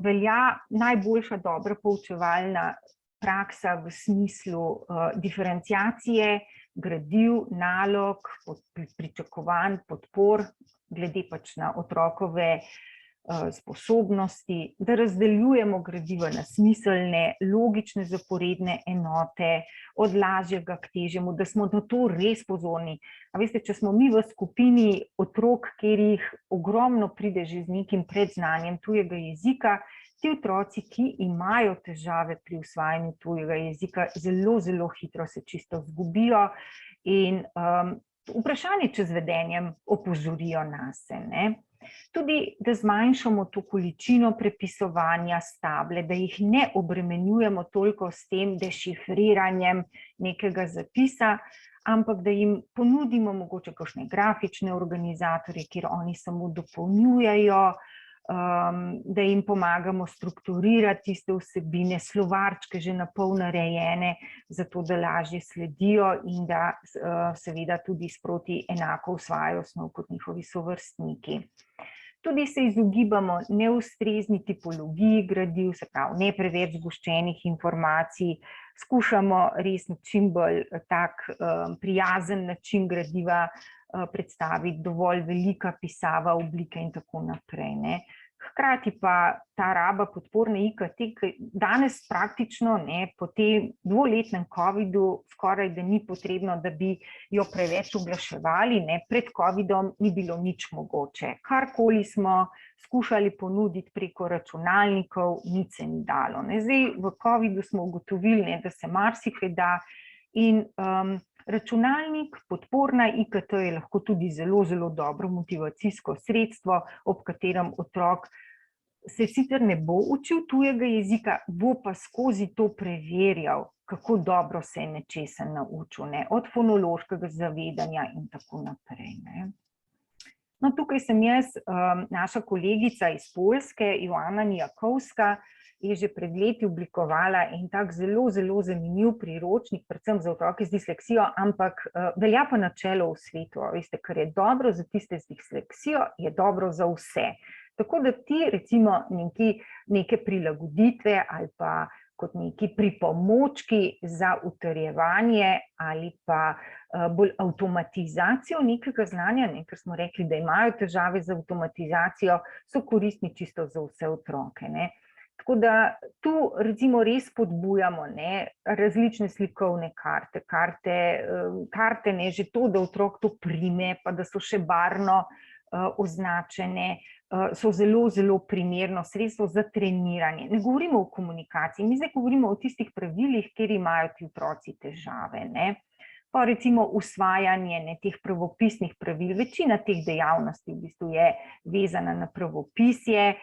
velja najboljša dobra poučevalna praksa v smislu diferenciacije gradiv, nalog, pričakovanj, podpor, glede pač na otrokove sposobnosti, da razdeljujemo gradiva na smiselne, logične zaporedne enote, od lažjega k težjemu, da smo na to res pozorni. A veste, če smo mi v skupini otrok, kjer jih ogromno pride že z nekim predznanjem tujega jezika, ti otroci, ki imajo težave pri usvajanju tujega jezika, zelo, zelo hitro se čisto izgubijo in vprašanje, če z vedenjem opozorijo nase, Tudi, da zmanjšamo to količino prepisovanja s table, da jih ne obremenjujemo toliko s tem dešifriranjem nekega zapisa, ampak da jim ponudimo mogoče kakšne grafične organizatorje, kjer oni samo dopolnjujejo, da jim pomagamo strukturirati tiste vsebine, slovarčke že napol narejene, zato da lažje sledijo in da seveda tudi sproti enako usvajajo snov kot njihovi sovrstniki. Tudi se izogibamo neustrezni tipologiji gradiv, se pravi, ne preveč zgoščenih informacij, skušamo res na čim bolj tak prijazen način gradiva predstaviti, dovolj velika pisava, oblike in tako naprej. Hkrati pa ta raba podporne IKT, ki danes praktično po tem dvoletnem covidu skoraj da ni potrebno, da bi jo preveč oglaševali, pred covidom ni bilo nič mogoče. Karkoli smo skušali ponuditi preko računalnikov, nič se ni dalo. Zdaj v covidu smo ugotovili, da se marsikaj da in računalnik, podporna IKT je lahko tudi zelo, zelo dobro motivacijsko sredstvo, ob katerem otrok se sicer ne bo učil tujega jezika, bo pa skozi to preverjal, kako dobro se je nečesa naučil, od fonološkega zavedanja in tako naprej. No, tukaj sem jaz, naša kolegica iz Poljske, Joanna Nijakovska, je že pred leti oblikovala in tak zelo, zelo zanimiv priročnik, predvsem za otroke z disleksijo, ampak velja pa načelo v svetu. Veste, kar je dobro za tiste z disleksijo, je dobro za vse. Tako da ti recimo neke prilagoditve ali pa kot neki pripomočki za utrjevanje ali pa bolj avtomatizacijo nekega znanja, ker smo rekli, da imajo težave z avtomatizacijo, so koristni čisto za vse otroke. Tako da tu recimo res spodbujamo različne slikovne karte, že to, da otrok to prime, pa da so še barvno označene, so zelo, zelo primerno sredstvo za treniranje. Ne govorimo o komunikaciji, mi zdaj govorimo o tistih pravilih, kjer imajo ti otroci težave. Pa recimo usvajanje teh pravopisnih pravil, večina teh dejavnosti v bistvu je vezana na pravopisje.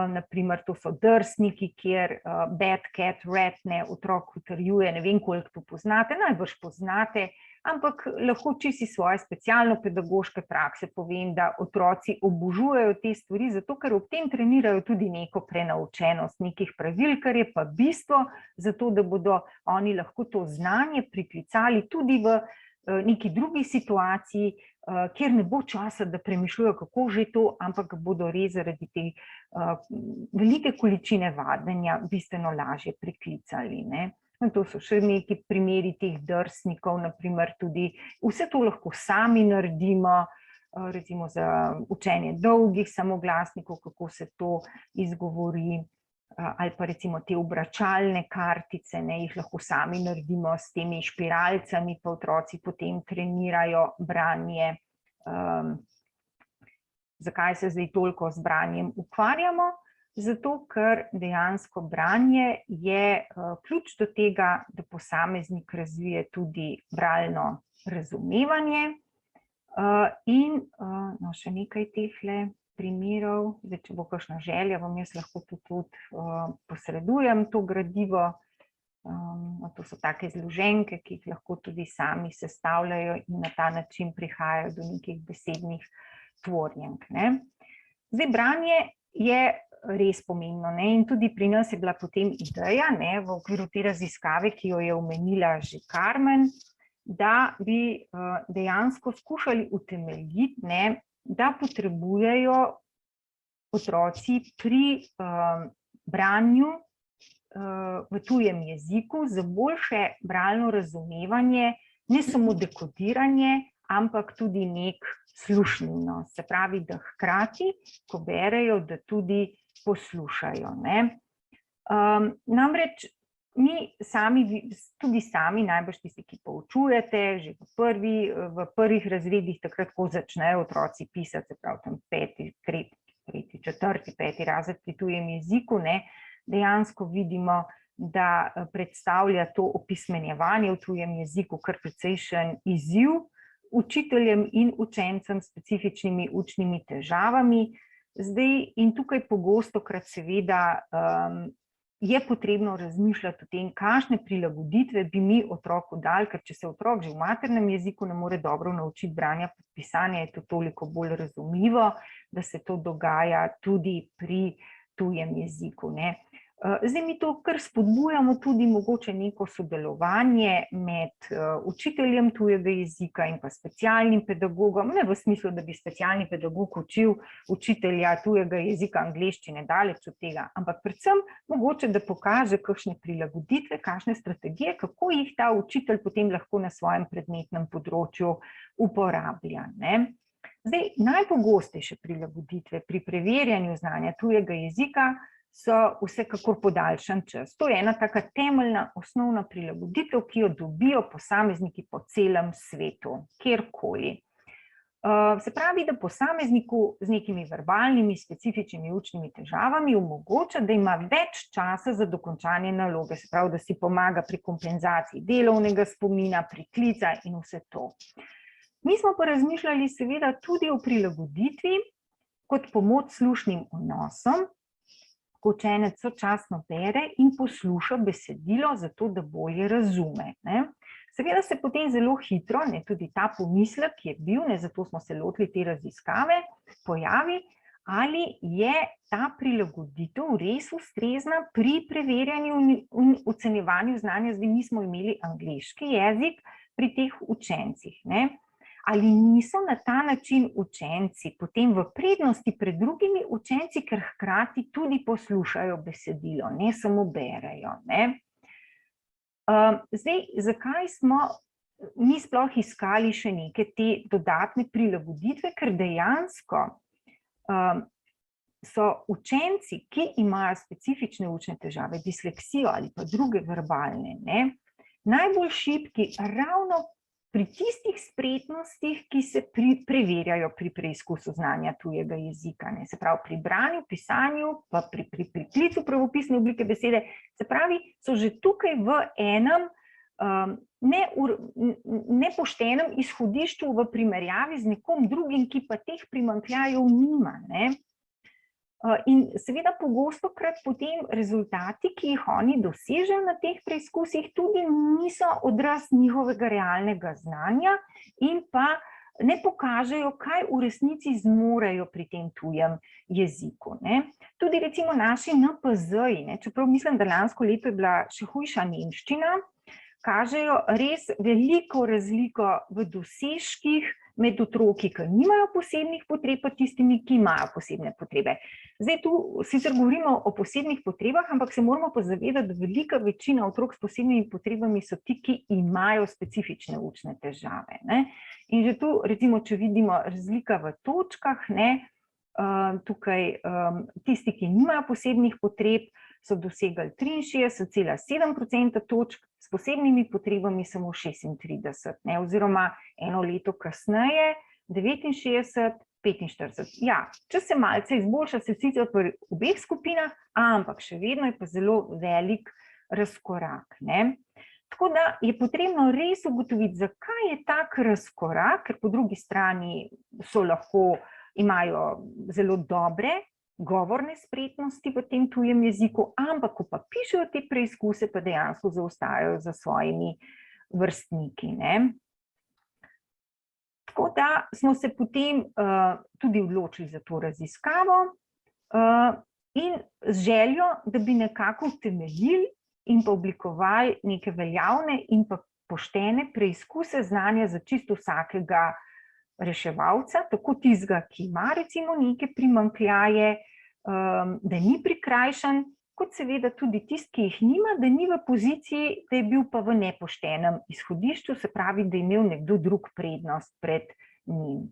Naprimer, to so drsniki, kjer bad cat, rat, otrok utrjuje, ne vem, koliko to poznate, najbrž poznate, ampak lahko čisto svoje specialno pedagoške prakse povem, da otroci obožujejo te stvari, zato ker ob tem trenirajo tudi neko prenaučenost nekih pravil, kar je pa bistvo, zato da bodo oni lahko to znanje priklicali tudi v neki drugi situaciji, kjer ne bo časa, da premišljujejo, kako že to, ampak bodo res zaradi te velike količine vadenja bistveno lažje priklicali. To so še neki primeri teh drsnikov, naprimer tudi vse to lahko sami naredimo, recimo za učenje dolgih samoglasnikov, kako se to izgovori, ali pa recimo te obračalne kartice, jih lahko sami naredimo s temi špiralcami, pa otroci potem trenirajo branje. Zakaj se zdaj toliko z branjem ukvarjamo? Zato, ker dejansko branje je ključ do tega, da posameznik razvije tudi bralno razumevanje. In še nekaj tehle primerov, zdaj, če bo kakšna želja, vam jaz lahko tudi posredujem to gradivo. To so take zloženke, ki jih lahko tudi sami sestavljajo in na ta način prihajajo do nekih besednih tvorjenk. Zdaj, branje je res pomembno, in tudi pri nas je bila potem ideja, v okviru te raziskave, ki jo je omenila že Karmen, da bi dejansko skušali utemeljiti, da potrebujejo otroci pri branju v tujem jeziku za boljše bralno razumevanje, ne samo dekodiranje, ampak tudi nek slušljivo. Se pravi, da hkrati, ko berejo, da tudi poslušajo. Namreč mi tudi sami, najbrž tisti, ki poučujete, že v prvih razredih, takrat, ko začnejo otroci pisati, se pravi tam 5., 3., 4., 5. razred pri tujem jeziku, dejansko vidimo, da predstavlja to opismenjevanje v tujem jeziku kar precejšen izziv učiteljem in učencem s specifičnimi učnimi težavami. Zdaj, in tukaj pogostokrat seveda je potrebno razmišljati o tem, kakšne prilagoditve bi mi otroku dali, ker če se otrok že v maternem jeziku ne more dobro naučiti branja in pisanja, je to toliko bolj razumljivo, da se to dogaja tudi pri tujem jeziku. Zdaj mi to kar spodbujamo tudi mogoče neko sodelovanje med učiteljem tujega jezika in pa specialnim pedagogom, ne v smislu, da bi specialni pedagog učil učitelja tujega jezika angleščine, daleč od tega, ampak predvsem mogoče, da pokaže kakšne prilagoditve, kakšne strategije, kako jih ta učitelj potem lahko na svojem predmetnem področju uporablja. Zdaj, najpogostejše prilagoditve pri preverjanju znanja tujega jezika so vsekakor podaljšan čas. To je ena taka temeljna, osnovna prilagoditev, ki jo dobijo posamezniki po celem svetu, kjerkoli. Se pravi, da posamezniku z nekimi verbalnimi, specifičnimi učnimi težavami omogoča, da ima več časa za dokončanje naloge, se pravi, da si pomaga pri kompenzaciji delovnega spomina, priklica in vse to. Mi smo pa razmišljali seveda tudi o prilagoditvi kot pomoč slušnim odnosom, ko učenec sočasno bere in posluša besedilo, zato da bolje razume. Seveda se potem zelo hitro, tudi ta pomislek, ki je bil, zato smo se lotili te raziskave, pojavi, ali je ta prilagoditev res ustrezna pri preverjanju in ocenjevanju znanja. Zdaj mi smo imeli angleški jezik pri teh učencih. Ali niso na ta način učenci potem v prednosti pred drugimi učenci, ker hkrati tudi poslušajo besedilo, ne samo berejo. Zdaj, zakaj smo mi sploh iskali še neke te dodatne prilagoditve, ker dejansko so učenci, ki imajo specifične učne težave, disleksijo ali pa druge verbalne, najbolj šibki ravno pri tistih spretnostih, ki se preverjajo pri preizkusu znanja tujega jezika. Se pravi, pri branju, pisanju, pa pri priklicu pravopisne oblike besede, se pravi, so že tukaj v enem nepoštenem izhodišču v primerjavi z nekom drugim, ki pa teh primanjkljajev nima. In seveda pogostokrat potem rezultati, ki jih oni dosežejo na teh preizkusih, tudi niso odraz njihovega realnega znanja in pa ne pokažejo, kaj v resnici zmorejo pri tem tujem jeziku. Tudi recimo naši NPZ-ji, čeprav mislim, da lansko leto je bila še hujša nemščina, kažejo res veliko razliko v dosežkih med otroki, ki nimajo posebnih potreb, pa tistimi, ki imajo posebne potrebe. Zdaj tu sicer govorimo o posebnih potrebah, ampak se moramo pa zavedati, da velika večina otrok s posebnimi potrebami so ti, ki imajo specifične učne težave. In že tu, recimo, če vidimo razlika v točkah, tukaj tisti, ki nimajo posebnih potreb, so dosegli 63,7% točk, s posebnimi potrebami samo 36, oziroma eno leto kasneje 69, 45. Ja, če se malce izboljša, se sicer pri obeh skupinah, ampak še vedno je pa zelo velik razkorak. Tako da je potrebno res ugotoviti, zakaj je tak razkorak, ker po drugi strani imajo zelo dobre govorne spretnosti v tem tujem jeziku, ampak ko pa pišejo te preizkuse, pa dejansko zaostajajo za svojimi vrstniki. Tako da smo se potem tudi odločili za to raziskavo in z željo, da bi nekako utemeljili in pa oblikovali neke veljavne in pa poštene preizkuse znanja za čisto vsakega reševalca, tako tistega, ki ima recimo neke primanjkljaje, da ni prikrajšan, kot seveda tudi tisti, ki jih nima, da ni v poziciji, da je bil pa v nepoštenem izhodišču, se pravi, da je imel nekdo drug prednost pred njim.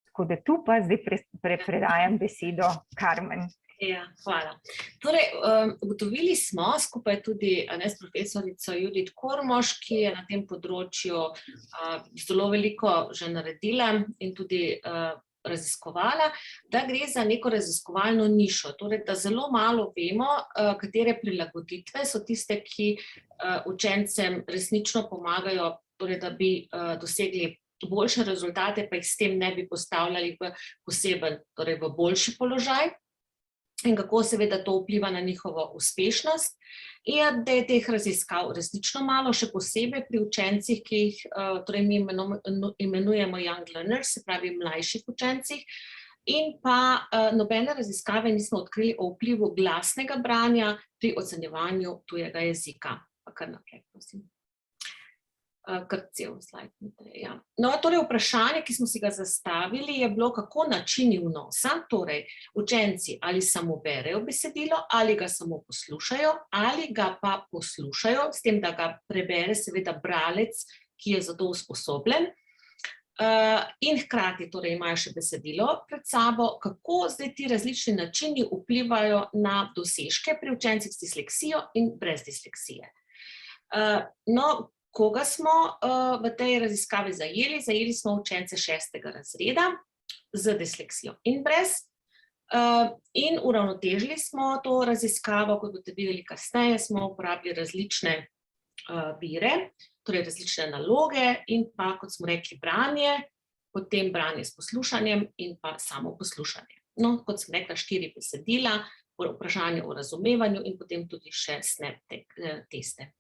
Tako da tu pa zdaj predajam besedo Karmen. Ja, hvala. Torej, ugotovili smo skupaj tudi s profesorico Judith Kormoš, ki je na tem področju zelo veliko že naredila in tudi raziskovala, da gre za neko raziskovalno nišo, torej da zelo malo vemo, katere prilagoditve so tiste, ki učencem resnično pomagajo, torej da bi dosegli boljše rezultate, pa jih s tem ne bi postavljali v poseben, torej v boljši položaj. In kako seveda to vpliva na njihovo uspešnost, in da je teh raziskav resnično malo, še posebej pri učencih, ki jih torej mi imenujemo young learners, se pravi mlajših učencih, in pa nobene raziskave nismo odkrili o vplivu glasnega branja pri ocenjevanju tujega jezika. Pa kar naprej, prosim. Kar cel slajd. Ja. No, torej vprašanje, ki smo si ga zastavili, je bilo, kako načini vnosa, torej učenci ali samo berejo besedilo, ali ga samo poslušajo, ali ga pa poslušajo, s tem, da ga prebere seveda bralec, ki je za to usposobljen, in hkrati torej imajo še besedilo pred sabo, kako zdaj ti različni načini vplivajo na dosežke pri učencih s disleksijo in brez disleksije. No, koga smo v tej raziskavi zajeli? Zajeli smo učence 6. razreda z disleksijo in brez in uravnotežili smo to raziskavo, kot boste videli kasneje, smo uporabili različne vire, torej različne naloge in pa, kot smo rekli, branje, potem branje s poslušanjem in pa samo poslušanje. No, kot sem rekla, 4 besedila, vprašanje o razumevanju in potem tudi še snap teste.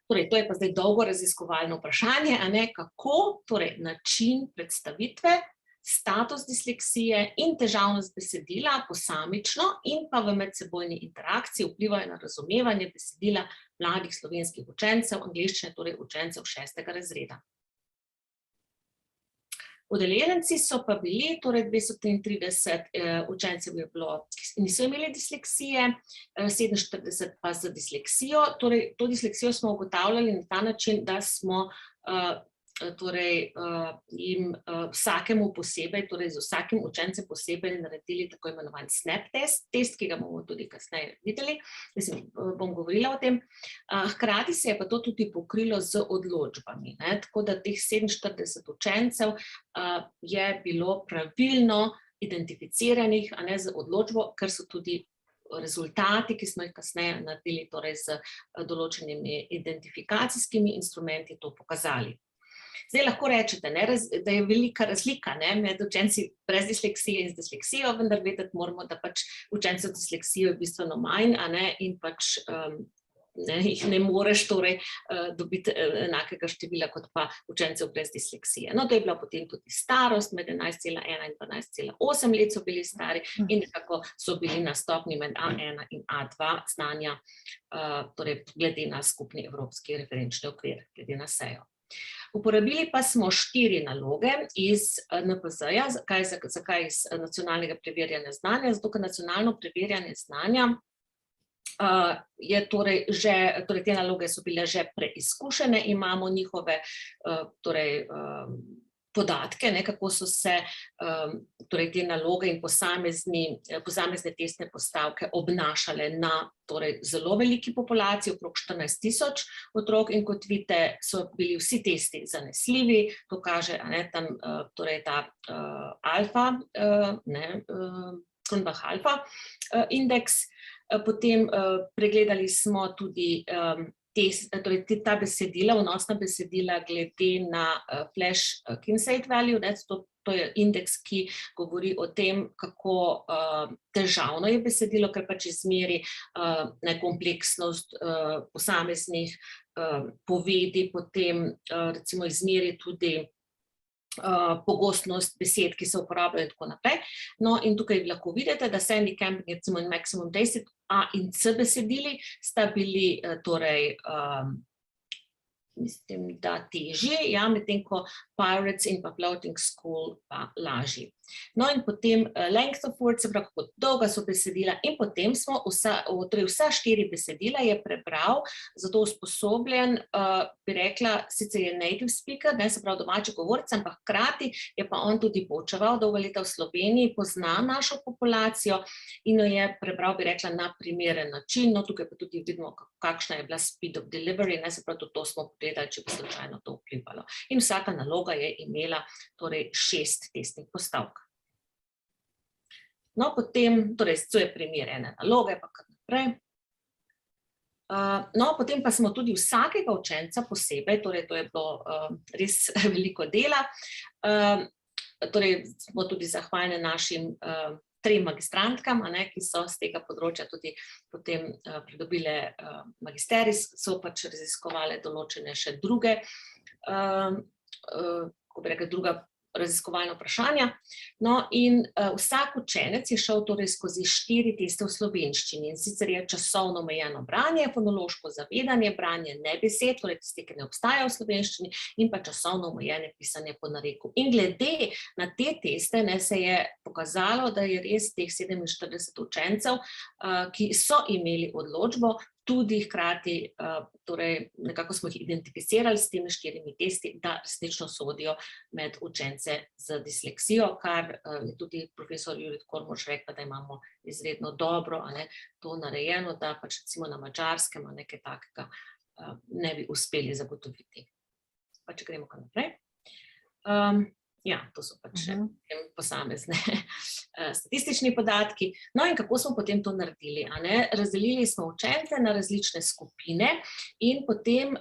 Torej, to je pa zdaj dolgo raziskovalno vprašanje, kako torej način predstavitve, status disleksije in težavnost besedila posamično in pa v medsebojni interakciji vplivajo na razumevanje besedila mladih slovenskih učencev, angleščine, torej učencev 6. razreda. Udeleženci so pa bili, torej 233 učencev je bilo, ki niso imeli disleksije, 47 pa z disleksijo. Torej, to disleksijo smo ugotavljali na ta način, da smo torej jim vsakemu posebej, torej z vsakim učencem posebej naredili tako imenovan snap test, ki ga bomo tudi kasneje videli, bom govorila o tem. Hkrati se je pa to tudi pokrilo z odločbami, tako da teh 47 učencev je bilo pravilno identificiranih z odločbo, ker so tudi rezultati, ki smo jih kasneje naredili, torej z določenimi identifikacijskimi instrumenti to pokazali. Zdaj lahko rečete, da je velika razlika med učenci brez disleksije in z disleksijo, vendar vedeti moramo, da pač učencev z disleksijo je bistveno manj in pač jih ne moreš torej dobiti enakega števila kot pa učencev brez disleksije. No, to je bila potem tudi starost, med 11,1 in 12,8 let so bili stari in nekako so bili na stopnji med A1 in A2 znanja, torej glede na skupni evropski referenčni okvir, glede na SEJO. Uporabili pa smo 4 naloge iz NPZ-ja, zakaj iz nacionalnega preverjanja znanja, zato ker nacionalno preverjanje znanja je torej te naloge so bile že preizkušene, imamo njihove podatke, kako so se torej te naloge in posamezne testne postavke obnašale na torej zelo veliki populaciji, okrog 14.000 otrok, in kot vidite, so bili vsi testi zanesljivi. To kaže tam torej ta alfa, Kronbach alfa indeks. Potem pregledali smo tudi ta besedila, vnosna besedila glede na flash Kinsey value, to je indeks, ki govori o tem, kako težavno je besedilo, ker pač izmeri kompleksnost posameznih povedi, potem recimo izmeri tudi pogostnost besed, ki se uporabljajo in tako naprej. No, in tukaj lahko vidite, da Sandy Camping, recimo in Maximum Taste, A in C besedili sta bili torej, mislim, da težji, medtem ko Pirates in pa Floating School pa lažji. No in potem length of words, se pravi, kako dolga so besedila, in potem smo vsa 4 besedila je prebral, zato usposobljen, bi rekla, sicer je native speaker, se pravi domači govorec, ampak hkrati je pa on tudi poučeval dolga leta v Sloveniji, pozna našo populacijo in jo je prebral, bi rekla, na primeren način. No, tukaj pa tudi vidimo, kakšna je bila speed of delivery, se pravi, to smo pogledali, če bi slučajno to vplivalo. In vsaka naloga je imela torej 6 testnih postavk. No, potem, torej, to je primer ene naloge, pa kar naprej. No, potem pa smo tudi vsakega učenca posebej, torej to je bilo res veliko dela, torej smo tudi zahvaljni našim 3 magistrantkam, ki so z tega področja tudi potem pridobile magisterij, so pač raziskovale določene še druge, kako bi rekla, druga raziskovalna vprašanja. No, in vsak učenec je šel torej skozi 4 teste v slovenščini, in sicer je časovno omejeno branje, fonološko zavedanje, branje nebesed, torej tiste, ki ne obstajajo v slovenščini, in pa časovno omejene pisanje po nareku. In glede na te teste se je pokazalo, da je res teh 47 učencev, ki so imeli odločbo, tudi hkrati, torej nekako smo jih identificirali s temi 4 testi, da resnično sodijo med učence z disleksijo, kar je tudi profesor Judith Kormoš rekla, da imamo izredno dobro to narejeno, da pač recimo na Madžarskem nekaj takega ne bi uspeli zagotoviti. Pa če gremo kar naprej. Ja, to so pač posamezne statistični podatki. No, in kako smo potem to naredili? Razdelili smo učence na različne skupine in potem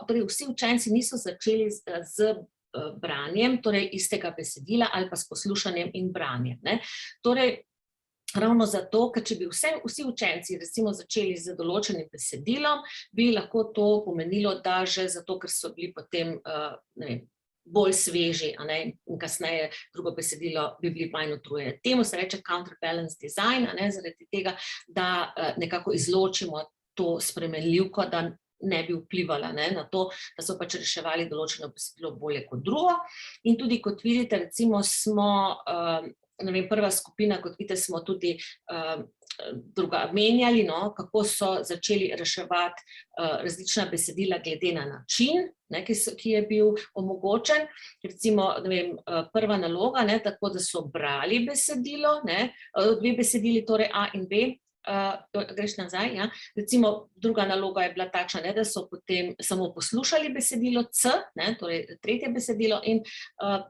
torej vsi učenci niso začeli z branjem, torej istega besedila ali pa s poslušanjem in branjem. Torej, ravno zato, ker če bi vsi učenci recimo začeli z določenim besedilom, bi lahko to pomenilo, da že zato, ker so bili potem, ne vem, bolj sveži, in kasneje drugo besedilo bi bili manj utrujeni. Temu se reče counterbalance design, zaradi tega, da nekako izločimo to spremenljivko, da ne bi vplivala na to, da so pač reševali določeno besedilo bolje kot drugo. In tudi, kot vidite, recimo smo, ne vem, prva skupina, kot vidite, smo tudi druga menjali, kako so začeli reševati različna besedila glede na način, ki je bil omogočen. Recimo, ne vem, prva naloga, tako da so brali besedilo, 2 besedili, torej A in B, greš nazaj, ja. Recimo, druga naloga je bila takšna, da so potem samo poslušali besedilo C, torej tretje besedilo, in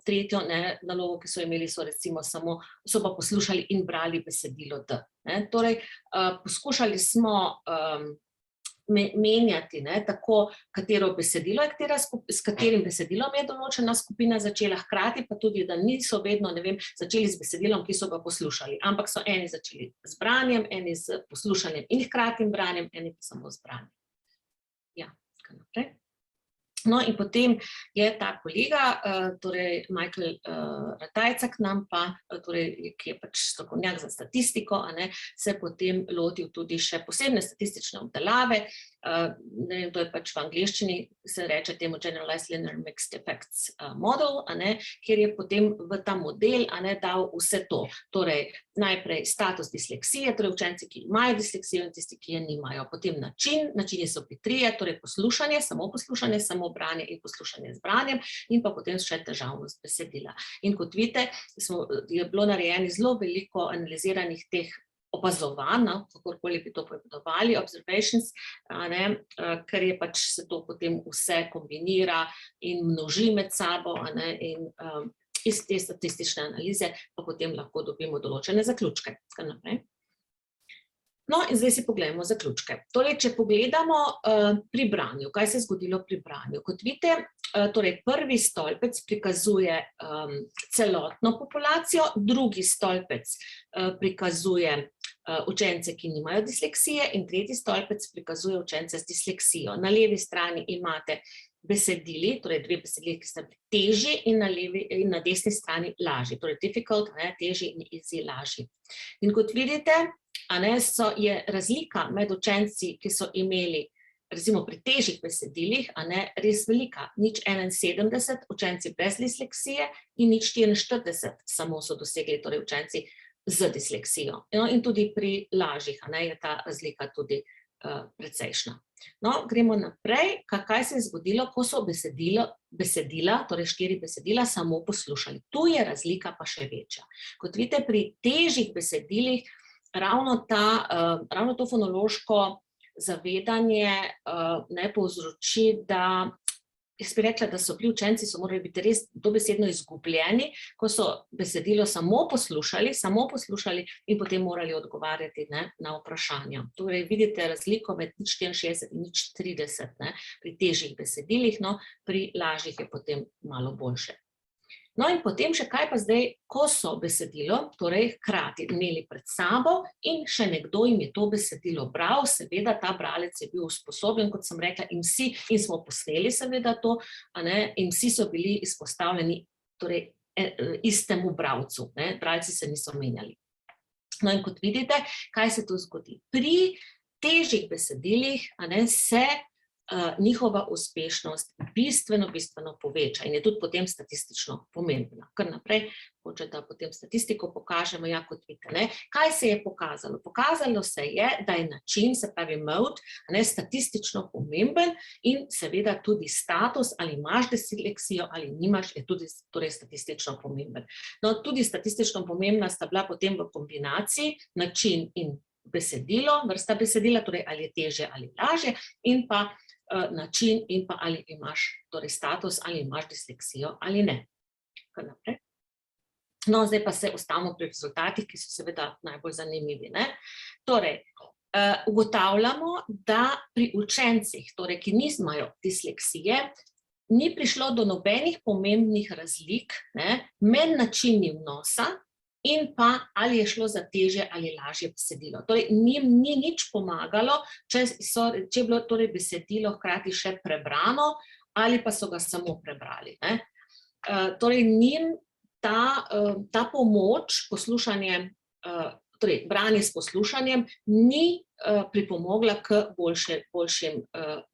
tretjo nalogo, ki so imeli, so recimo samo, so pa poslušali in brali besedilo D. Torej, poskušali smo menjati tako, katero besedilo je s katerim besedilom je določena skupina začela, hkrati pa tudi, da niso vedno, ne vem, začeli z besedilom, ki so ga poslušali, ampak so eni začeli z branjem, eni z poslušanjem in hkratim branjem, eni pa samo z branjem. Ja, kaj naprej. No, in potem je ta kolega, torej Michael Ratajca k nam pa, torej, ki je pač strokovnjak za statistiko, se potem lotil tudi še posebne statistične obdelave ne vem, to je pač v angleščini, se reče temu Generalized Linear Mixed Effects model, kjer je potem v ta model dal vse to. Torej, najprej status disleksije, torej učenci, ki imajo disleksijo in tisti, ki je nimajo. Potem načini so bili trije, torej poslušanje, samo branje in poslušanje z branjem in pa potem še težavnost besedila. In kot vidite, je bilo narejeno zelo veliko analiziranih teh opazovanj, kakorkoli bi to poimenovali, observations, ker je pač se to potem vse kombinira in množi med sabo, in iz te statistične analize pa potem lahko dobimo določene zaključke. Kar naprej. No, in zdaj si pogledamo zaključke. Torej, če pogledamo pri branju, kaj se je zgodilo pri branju. Kot vidite, torej prvi stolpec prikazuje celotno populacijo, drugi stolpec prikazuje učence, ki nimajo disleksije, in tretji stolpec prikazuje učence z disleksijo. Na levi strani imate besedili, torej dve besedili, ki sta težji, in na desni strani lažji. Torej difficult, težji, in easy, lažji. In kot vidite, je razlika med učenci, ki so imeli, recimo pri težjih besedilih, res velika. 0,71 učenci brez disleksije in 0,44 samo so dosegli, torej učenci z disleksijo. In tudi pri lažjih je ta razlika tudi precejšna. No, gremo naprej. Kaj se je zgodilo, ko so besedila, torej 4 besedila, samo poslušali? Tu je razlika pa še večja. Kot vidite, pri težjih besedilih ravno to fonološko zavedanje povzroči, da jaz bi rekla, da so bili učenci, so morali biti res dobesedno izgubljeni, ko so besedilo samo poslušali in potem morali odgovarjati na vprašanja. Torej, vidite razliko med 0,64 in 0,30 pri težjih besedilih, pri lažjih je potem malo boljše. No in potem še kaj pa zdaj, ko so besedilo, torej hkrati imeli pred sabo in še nekdo jim je to besedilo bral, seveda ta bralec je bil usposobljen, kot sem rekla, in smo posneli seveda to, in vsi so bili izpostavljeni torej istemu bralcu, bralci se niso menjali. No in kot vidite, kaj se tu zgodi? Pri težjih besedilih se njihova uspešnost bistveno poveča in je tudi potem statistično pomembna. Kar naprej, hoče da potem statistiko pokažemo, kot vidite. Kaj se je pokazalo? Pokazalo se je, da je način, se pravi mode, statistično pomemben in seveda tudi status, ali imaš disleksijo ali nimaš, je tudi torej statistično pomemben. No, tudi statistično pomembna sta bila potem v kombinaciji način in besedilo, vrsta besedila, torej ali je težje ali lažje, in pa način in pa ali imaš torej status, ali imaš disleksijo ali ne. Kar naprej. No, zdaj pa se ustavimo pri rezultatih, ki so seveda najbolj zanimivi. Torej, ugotavljamo, da pri učencih, torej, ki nimajo disleksije, ni prišlo do nobenih pomembnih razlik med načini vnosa in pa ali je šlo za težje ali lažje besedilo. Torej, ni nič pomagalo, če je bilo torej besedilo hkrati še prebrano ali pa so ga samo prebrali. Torej, njim ta pomoč, poslušanje, torej branje s poslušanjem, ni pripomogla k boljšim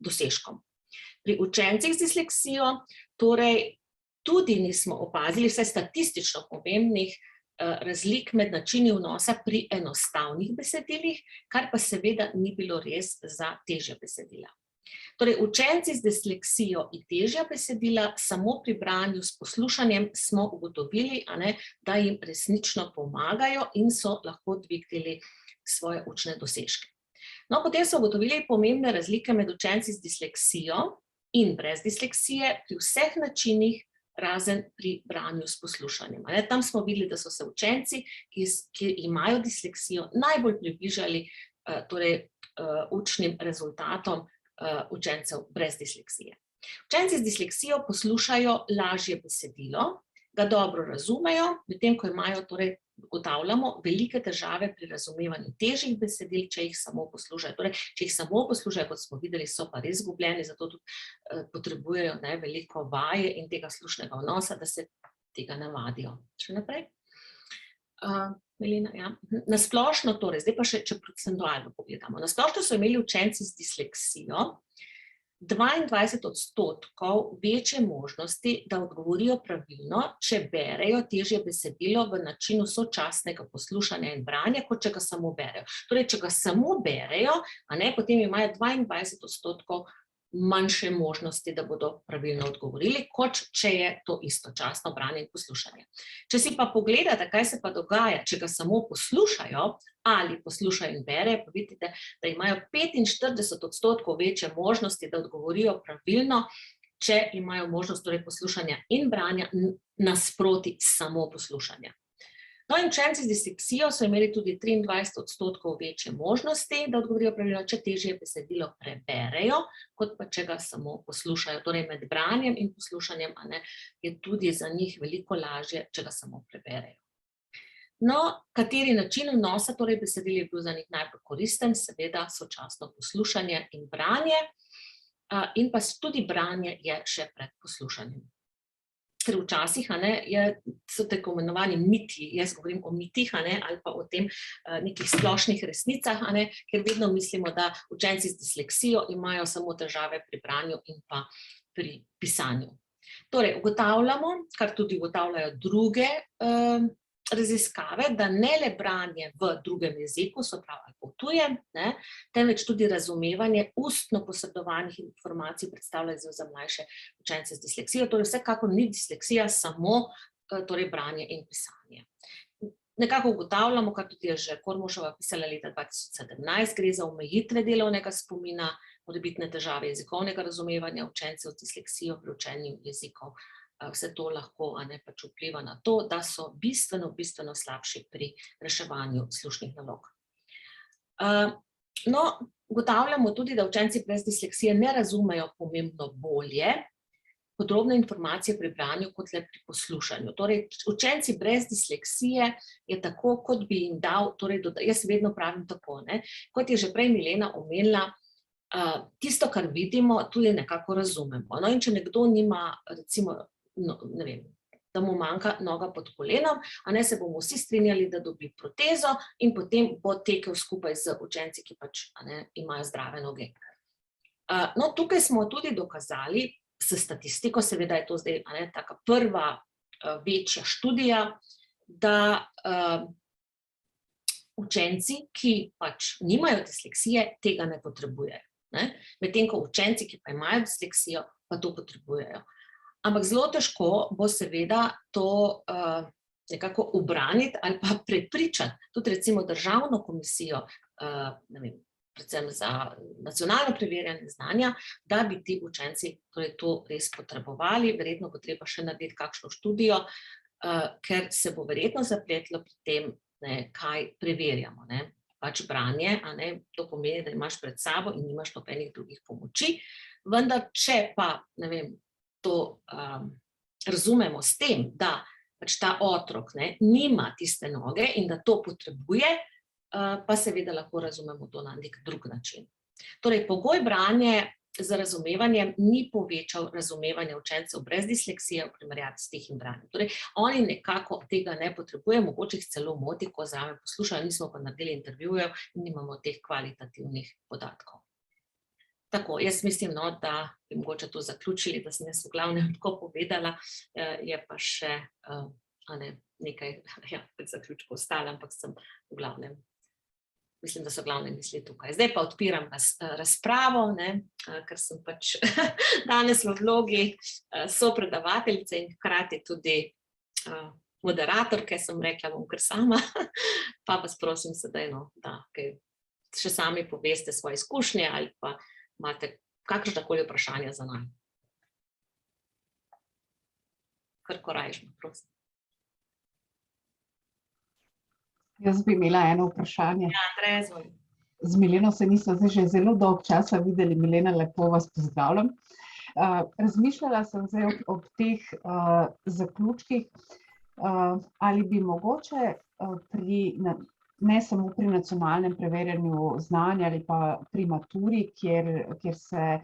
dosežkom. Pri učencih z disleksijo torej tudi nismo opazili vsaj statistično pomembnih razlik med načini vnosa pri enostavnih besedilih, kar pa seveda ni bilo res za težja besedila. Torej, učenci z disleksijo in težja besedila samo pri branju s poslušanjem smo ugotovili, da jim resnično pomagajo in so lahko dvignili svoje učne dosežke. No, potem so ugotovili pomembne razlike med učenci z disleksijo in brez disleksije pri vseh načinih, razen pri branju s poslušanjem. Tam smo videli, da so se učenci, ki imajo disleksijo, najbolj približali učnim rezultatom učencev brez disleksije. Učenci z disleksijo poslušajo lažje besedilo, ga dobro razumejo, medtem ko imajo, torej ugotavljamo, velike težave pri razumevanju težjih besedil, če jih samo poslušajo. Torej, če jih samo poslušajo, kot smo videli, so pa res izgubljeni, zato tudi potrebujejo veliko vaje in tega slušnega vnosa, da se tega navadijo. Še naprej. Milena, ja. Na splošno torej, zdaj pa še, če procentualno pogledamo. Na splošno so imeli učenci z disleksijo 22% večje možnosti, da odgovorijo pravilno, če berejo težje besedilo v načinu sočasnega poslušanja in branja, kot če ga samo berejo. Torej, če ga samo berejo, potem imajo 22% manjše možnosti, da bodo pravilno odgovorili, kot če je to istočasno branje in poslušanje. Če si pa pogledate, kaj se pa dogaja, če ga samo poslušajo ali poslušajo in berejo, pa vidite, da imajo 45% večje možnosti, da odgovorijo pravilno, če imajo možnost torej poslušanja in branja nasproti samo poslušanja. No, in učenci z disleksijo so imeli tudi 23% večje možnosti, da odgovorijo pravilno, če težje besedilo preberejo, kot pa če ga samo poslušajo. Torej, med branjem in poslušanjem je tudi za njih veliko lažje, če ga samo preberejo. No, kateri način vnosa torej besedil je bil za njih najbolj koristen? Seveda sočasno poslušanje in branje, in pa tudi branje je še pred poslušanjem. Ker včasih so tako imenovani miti, jaz govorim o mitih ali pa o tem nekih splošnih resnicah, ker vedno mislimo, da učenci z disleksijo imajo samo težave pri branju in pa pri pisanju. Torej, ugotavljamo, kar tudi ugotavljajo druge raziskave, da ne le branje v drugem jeziku, so pravi ali po tujem, temveč tudi razumevanje ustno posredovanih informacij predstavlja izziv za mlajše učence z disleksijo. Torej, vsekakor ni disleksija samo torej branje in pisanje. Nekako ugotavljamo, kar tudi je že Kormošova pisala leta 2017, gre za omejitve delovnega spomina, morebitne težave jezikovnega razumevanja učencev z disleksijo pri učenju jezikov. Vse to lahko pač vpliva na to, da so bistveno slabši pri reševanju slušnih nalog. No, ugotavljamo tudi, da učenci brez disleksije ne razumejo pomembno bolje podrobne informacije pri branju kot le pri poslušanju. Torej, učenci brez disleksije je tako, kot bi jim dal, torej, jaz vedno pravim tako, kot je že prej Milena omenila, tisto, kar vidimo, tudi nekako razumemo. No, in če nekdo nima, recimo, ne vem, da mu manjka noga pod kolenom, se bomo vsi strinjali, da dobi protezo in potem bo tekel skupaj z učenci, ki pač imajo zdrave noge. No, tukaj smo tudi dokazali s statistiko, seveda je to zdaj taka prva večja študija, da učenci, ki pač nimajo disleksije, tega ne potrebujejo. Medtem ko učenci, ki pa imajo disleksijo, pa to potrebujejo. Ampak zelo težko bo seveda to nekako ubraniti ali pa prepričati tudi recimo državno komisijo, predvsem za nacionalno preverjanje znanja, da bi ti učenci to res potrebovali. Verjetno bo treba še narediti kakšno študijo, ker se bo verjetno zapletlo pri tem, kaj preverjamo. Pač branje, to pomeni, da imaš pred sabo in nimaš nobenih drugih pomoči, vendar če pa, to razumemo s tem, da pač ta otrok nima tiste noge in da to potrebuje, pa seveda lahko razumemo to na nek drug način. Torej, pogoj branje z razumevanjem ni povečal razumevanja učencev brez disleksije v primerjavi s tihim branjem. Torej, oni nekako tega ne potrebujejo, mogoče jih celo moti, ko zraven poslušajo, nismo pa naredili intervjujev in nimamo teh kvalitativnih podatkov. Tako, jaz mislim, da bi mogoče to zaključili, da sem jaz v glavnem tako povedala, je pa še nekaj pri zaključku ostalo, ampak sem v glavnem, mislim, da so glavne misli tukaj. Zdaj pa odpiram razpravo, ker sem pač danes v vlogi sopredavateljice in hkrati tudi moderatorke, sem rekla, bom kar sama, pa vas prosim sedaj, da še sami poveste svoje izkušnje ali pa imate kakršnakoli vprašanja za nami. Kar korajžno, prosim. Jaz bi imela eno vprašanje. Ja, Andreja, izvoli. Z Mileno se nismo zdaj že zelo dolgo časa videli. Milena, lepo vas pozdravljam. Razmišljala sem zdaj ob teh zaključkih, ali bi mogoče ne samo pri nacionalnem preverjanju znanja ali pa pri maturi, kjer se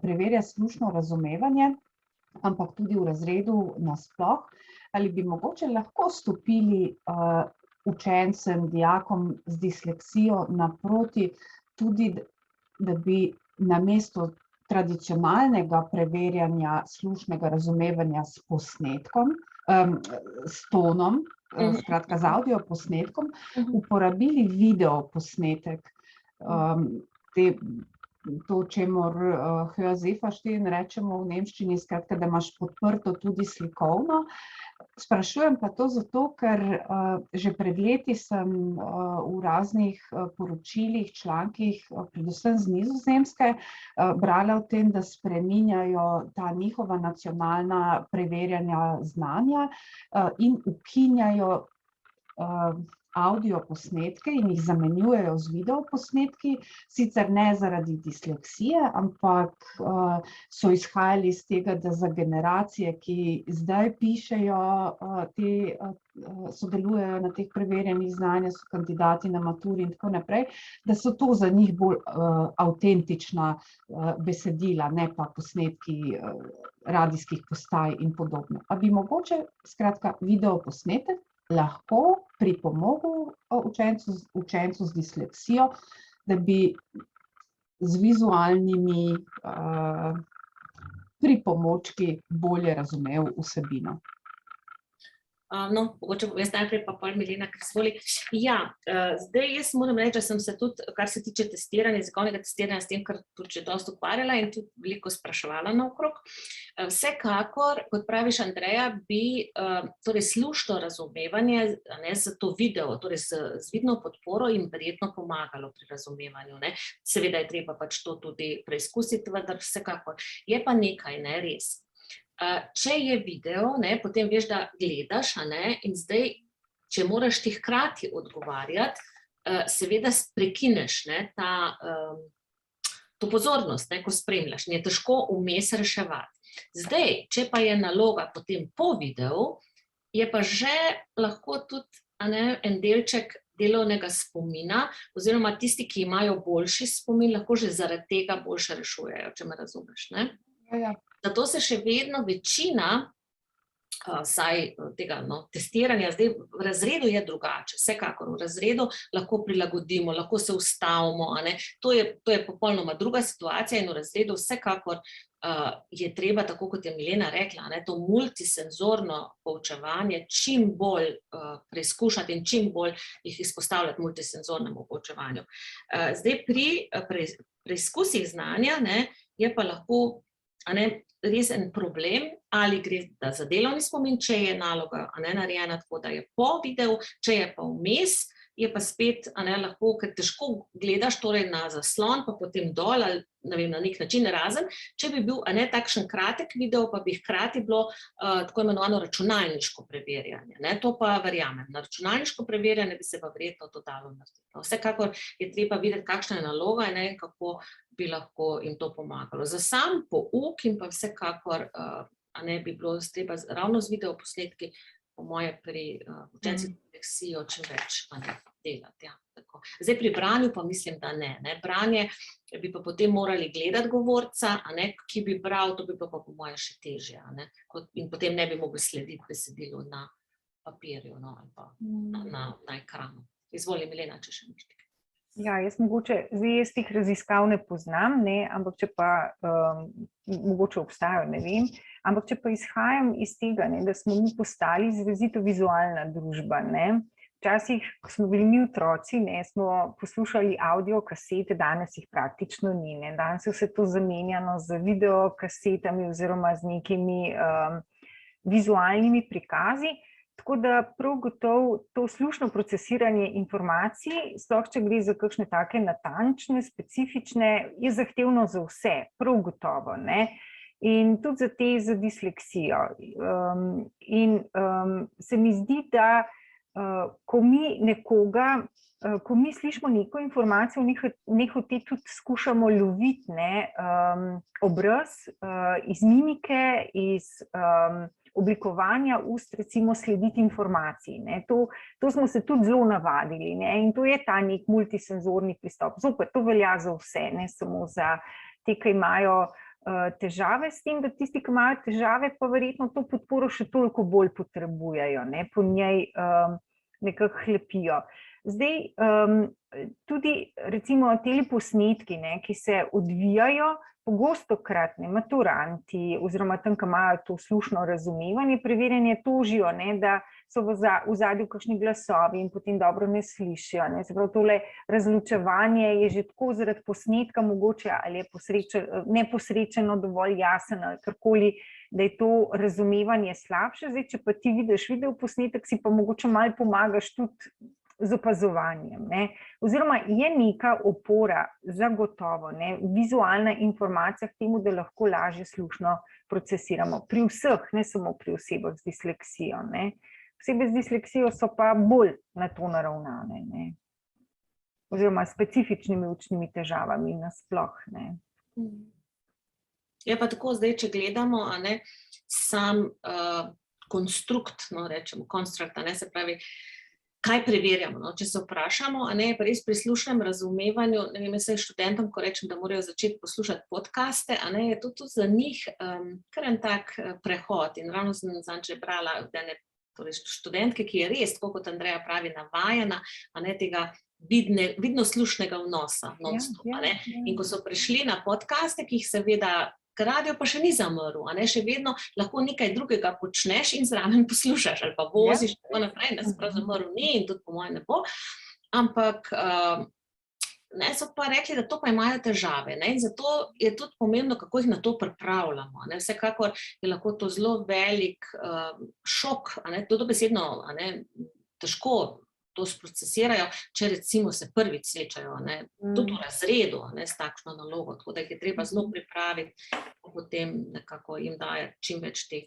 preverja slušno razumevanje, ampak tudi v razredu nasploh, ali bi mogoče lahko stopili učencem, dijakom z disleksijo naproti, tudi da bi namesto tradicionalnega preverjanja slušnega razumevanja s posnetkom, s tonom, skratka z audio posnetkom, uporabili video posnetek. To, čemur Hörsäfverstehen rečemo v nemščini, skratka, da imaš podprto tudi slikovno. Sprašujem pa to zato, ker že pred leti sem v raznih poročilih, člankih, predvsem z Nizozemske, brala o tem, da spreminjajo ta njihova nacionalna preverjanja znanja in ukinjajo audio posnetke in jih zamenjujejo z video posnetki, sicer ne zaradi disleksije, ampak so izhajali iz tega, da za generacije, ki zdaj pišejo, sodelujejo na teh preverjanjih znanja, so kandidati na maturi in tako naprej, da so to za njih bolj avtentična besedila, ne pa posnetki radijskih postaj in podobno. A bi mogoče, skratka, video posnetek lahko pripomogel učencu z disleksijo, da bi z vizualnimi pripomočki bolje razumel vsebino. No, mogoče jaz najprej pa pol Milena, ker svoli. Ja, zdaj jaz moram reči, da sem se tudi, kar se tiče testiranja, jezikovnega testiranja, s tem, kar tudi že dosti ukvarjala in tudi veliko spraševala naokrog. Vsekakor, kot praviš, Andreja, bi torej slušno razumevanje, ne, za to video, torej z vidno podporo jim verjetno pomagalo pri razumevanju, ne. Seveda je treba pač to tudi preizkusiti, vendar vsekakor. Je pa nekaj, ne, res. Če je video, ne, potem veš, da gledaš, ne, in zdaj, če moraš ti hkrati odgovarjati, seveda prekineš, ne, to pozornost, ne, ko spremljaš, in je težko vmes reševati. Zdaj, če pa je naloga potem po videu, je pa že lahko tudi, ne, en delček delovnega spomina, oziroma tisti, ki imajo boljši spomin, lahko že zaradi tega boljše rešujejo, če me razumeš, ne? Ja. Zato se še vedno večina vsaj tega testiranja, zdaj v razredu je drugače, vsekakor v razredu lahko prilagodimo, lahko se ustavimo, a ne, to je popolnoma druga situacija in v razredu vsekakor je treba, tako kot je Milena rekla, ne, to multisenzorno poučevanje čim bolj preizkušati in čim bolj jih izpostavljati multisenzornemu poučevanju. Zdaj pri preizkusih znanja, ne, je pa lahko res en problem, ali gre za delovni spomin, če je naloga narejena tako, da je po videu, če je pa vmes, je pa spet lahko, ker težko gledaš torej na zaslon, pa potem dol, ali ne vem, na nek način razen, če bi bil takšen kratek video, pa bi hkrati bilo tako imenovano računalniško preverjanje. To pa verjamem, na računalniško preverjanje bi se pa verjetno to dalo narediti. Vsekakor je treba videti, kakšna je naloga in kako bi lahko jim to pomagalo. Za sam pouk in pa vsekakor bi bilo treba ravno z video posnetki, po moje pri učencih z disleksijo čim več delati. Zdaj pri branju pa mislim, da ne. Branje bi pa potem morali gledati govorca, ki bi bral, to bi pa po moje še težje. In potem ne bi mogli slediti besedilu na papirju ali pa na ekranu. Izvoli, Milena, če še nekaj. Ja, jaz teh raziskav ne poznam, ampak če pa mogoče obstajajo, ne vem, ampak če pa izhajam iz tega, da smo mi postali izrazito vizualna družba. Včasih, ko smo bili mi otroci, smo poslušali audio kasete, danes jih praktično ni. Danes je vse to zamenjano z videokasetami oziroma z nekimi vizualnimi prikazi. Tako da prav gotovo to slušno procesiranje informacij, sploh če gre za kakšne take natančne, specifične, je zahtevno za vse, prav gotovo. In tudi za te z disleksijo. In se mi zdi, da ko mi slišimo neko informacijo, nehote tudi skušamo loviti obraz iz mimike, iz oblikovanja ust, recimo slediti informaciji. To smo se tudi zelo navadili in to je ta nek multisenzorni pristop. Zopet, to velja za vse, ne samo za te, ki imajo težave s tem, da tisti, ki imajo težave, pa verjetno to podporo še toliko bolj potrebujejo. Po njej nekako hlepijo. Zdaj, tudi recimo teli posnetki, ki se odvijajo, pogostokrat maturanti oziroma tam, ki imajo to slušno razumevanje, preverjanje tožijo, da so v ozadju kakšni glasovi in potem dobro ne slišijo. Se pravi, tole razločevanje je že tako zaradi posnetka mogoče, ali je neposrečeno dovolj jasen ali karkoli, da je to razumevanje slabše. Zdaj, če pa ti vidiš video posnetek, si pa mogoče malo pomagaš tudi z opazovanjem. Oziroma je neka opora zagotovo, vizualna informacija k temu, da lahko lažje slušno procesiramo. Pri vseh, ne samo pri osebah z disleksijo. Osebe z disleksijo so pa bolj na to naravnane. Oziroma specifičnimi učnimi težavami nasploh. Je pa tako zdaj, če gledamo, sam konstrukt, rečemo konstrukt, se pravi, kaj preverjamo, če se vprašamo, je pa res pri slušnem razumevanju, ne vem, jaz študentom, ko rečem, da morajo začeti poslušati podcaste, je to tudi za njih kar en tak prehod. In ravno sem zadnjič brala od ene študentke, ki je res, tako kot Andreja pravi, navajena, tega vidno slušnega vnosa non-stop. In ko so prišli na podcaste, ki jih seveda radio pa še ni zamrl, še vedno lahko nekaj drugega počneš in zraven poslušaš, ali pa voziš tako naprej, da se prav zamrl ni in tudi po mojem ne bo, ampak so pa rekli, da to pa imajo težave, in zato je tudi pomembno, kako jih na to pripravljamo. Vsekakor je lahko to zelo velik šok, to dobesedno težko to sprocesirajo, če recimo se prvič srečajo, tudi v razredu s takšno nalogo, tako da jih je treba zelo pripraviti, potem nekako jim daje čim več teh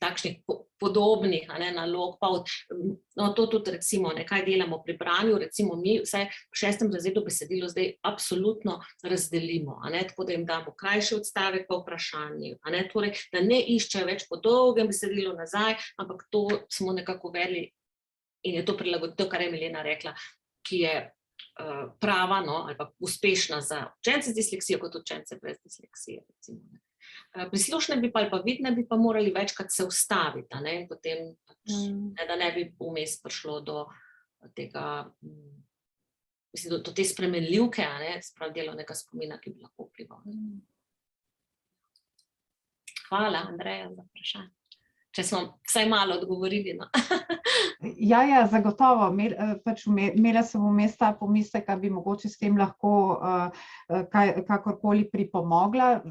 takšnih podobnih nalog. To tudi recimo, kaj delamo pri branju, recimo mi vsaj v 6. razredu besedilo zdaj absolutno razdelimo, tako da jim damo krajši odstavek pa vprašanje, torej, da ne iščejo več po dolgem besedilu nazaj, ampak to smo nekako uvedli. In je to prilagoditev, kar je Milena rekla, ki je prava ali pa uspešna za učence z disleksijo kot učence brez disleksije. Pri slušnem bi pa ali pa vidnem bi pa morali večkrat se ustaviti, in potem da ne bi vmes prišlo do tega, mislim, do te spremenljivke, sprav delovnega spomina, ki bi lahko vplival. Hvala, Andreja, za vprašanje. Če smo vsaj malo odgovorili. Ja, zagotovo. Imela sem vmes ta pomislek, da bi mogoče s tem lahko kakorkoli pripomogla,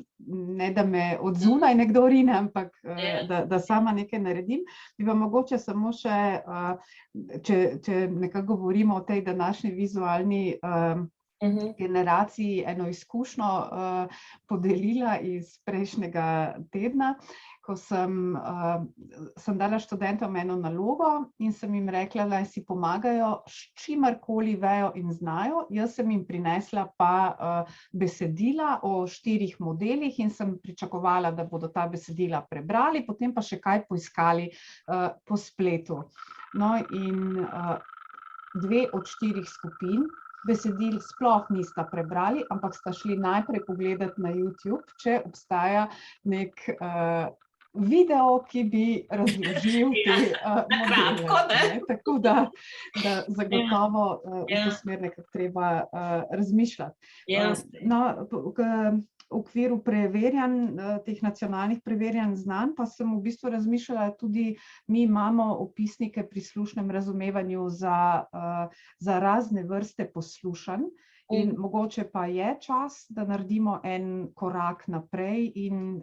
ne da me od zunaj nekdo rine, ampak da sama nekaj naredim. Bi pa mogoče samo še, če nekako govorimo o tej današnji vizualni generaciji, eno izkušnjo podelila iz prejšnjega tedna, ko sem dala študentom eno nalogo in sem jim rekla, da si pomagajo s čimarkoli vejo in znajo. Jaz sem jim prinesla pa besedila o 4 modelih in sem pričakovala, da bodo ta besedila prebrali, potem pa še kaj poiskali po spletu. No in 2 od 4 skupin besedil sploh nista prebrali, ampak sta šli najprej pogledati na YouTube, če obstaja nek video, ki bi razložil te modele. Tako da zagotovo v to smer nekako treba razmišljati. V okviru preverjanj, teh nacionalnih preverjanj znanj, pa sem v bistvu razmišljala tudi, mi imamo opisnike pri slušnem razumevanju za razne vrste poslušanj in mogoče pa je čas, da naredimo en korak naprej in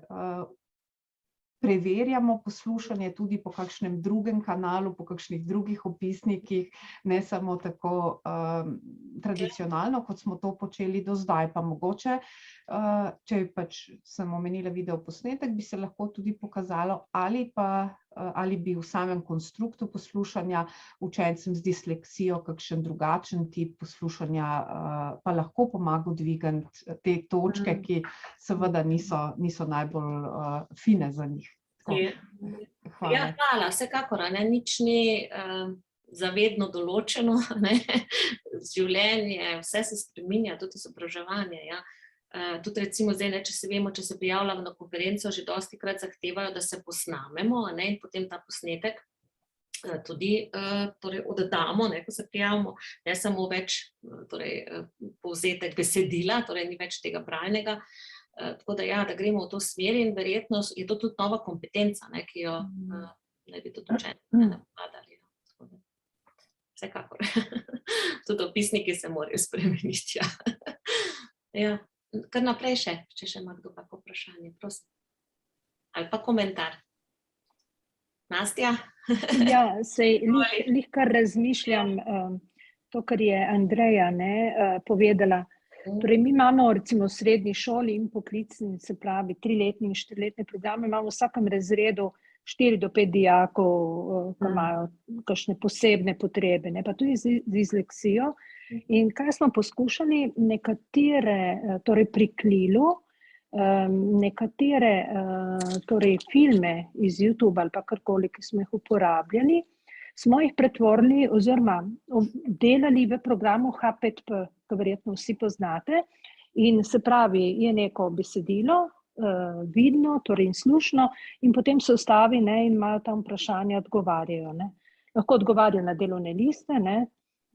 preverjamo poslušanje tudi po kakšnem drugem kanalu, po kakšnih drugih opisnikih, ne samo tako tradicionalno, kot smo to počeli do zdaj. Pa mogoče, če pač sem omenila video posnetek, bi se lahko tudi pokazalo, ali bi v samem konstruktu poslušanja učencem z disleksijo kakšen drugačen tip poslušanja pa lahko pomagal dvigati te točke, ki seveda niso najbolj fine za njih. Hvala, vsekakor, nič ni zavedno določeno, življenje, vse se spreminja, tudi izobraževanje. Tudi recimo zdaj, če se prijavljamo na konferenco, že dostikrat zahtevajo, da se posnamemo in potem ta posnetek tudi torej oddamo, ko se prijavimo, ne samo več povzetek besedila, torej ni več tega bralnega. Tako da da gremo v to smer in verjetno je to tudi nova kompetenca, ki jo ne bi tudi učenci napadali. Vsekakor. Tudi opisniki se morajo spremeniti. Ja. Kar naprej če še ima kdo kako vprašanje, prosim. Ali pa komentar. Nastja? Ja, sej lih kar razmišljam to, kar je Andreja povedala. Torej, mi imamo recimo v srednji šoli in poklicni, se pravi 3-letni in 4-letne programe, imamo v vsakem razredu 4 do 5 dijakov, ki imajo kakšne posebne potrebe, pa tudi z disleksijo. In kaj smo poskušali, nekatere, torej pri Klilu, nekatere torej filme iz YouTube ali pa karkoli, ki smo jih uporabljali, smo jih pretvorili oziroma delali v programu H5P, ki verjetno vsi poznate. In se pravi, je neko besedilo, vidno, torej in slušno, in potem se ustavi in imajo tam vprašanja, odgovarjajo. Lahko odgovarjajo na delovne liste,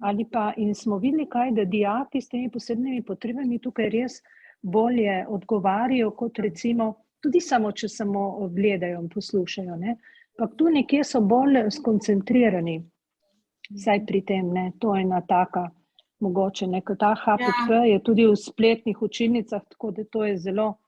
ali pa, in smo videli kaj, da dijaki s temi posebnimi potrebami tukaj res bolje odgovarjajo, kot recimo, tudi samo, če samo gledajo in poslušajo. Ampak tu nekje so bolj skoncentrirani, saj pri tem, to je ena taka, mogoče, ta HPP je tudi v spletnih učilnicah, tako da to je zelo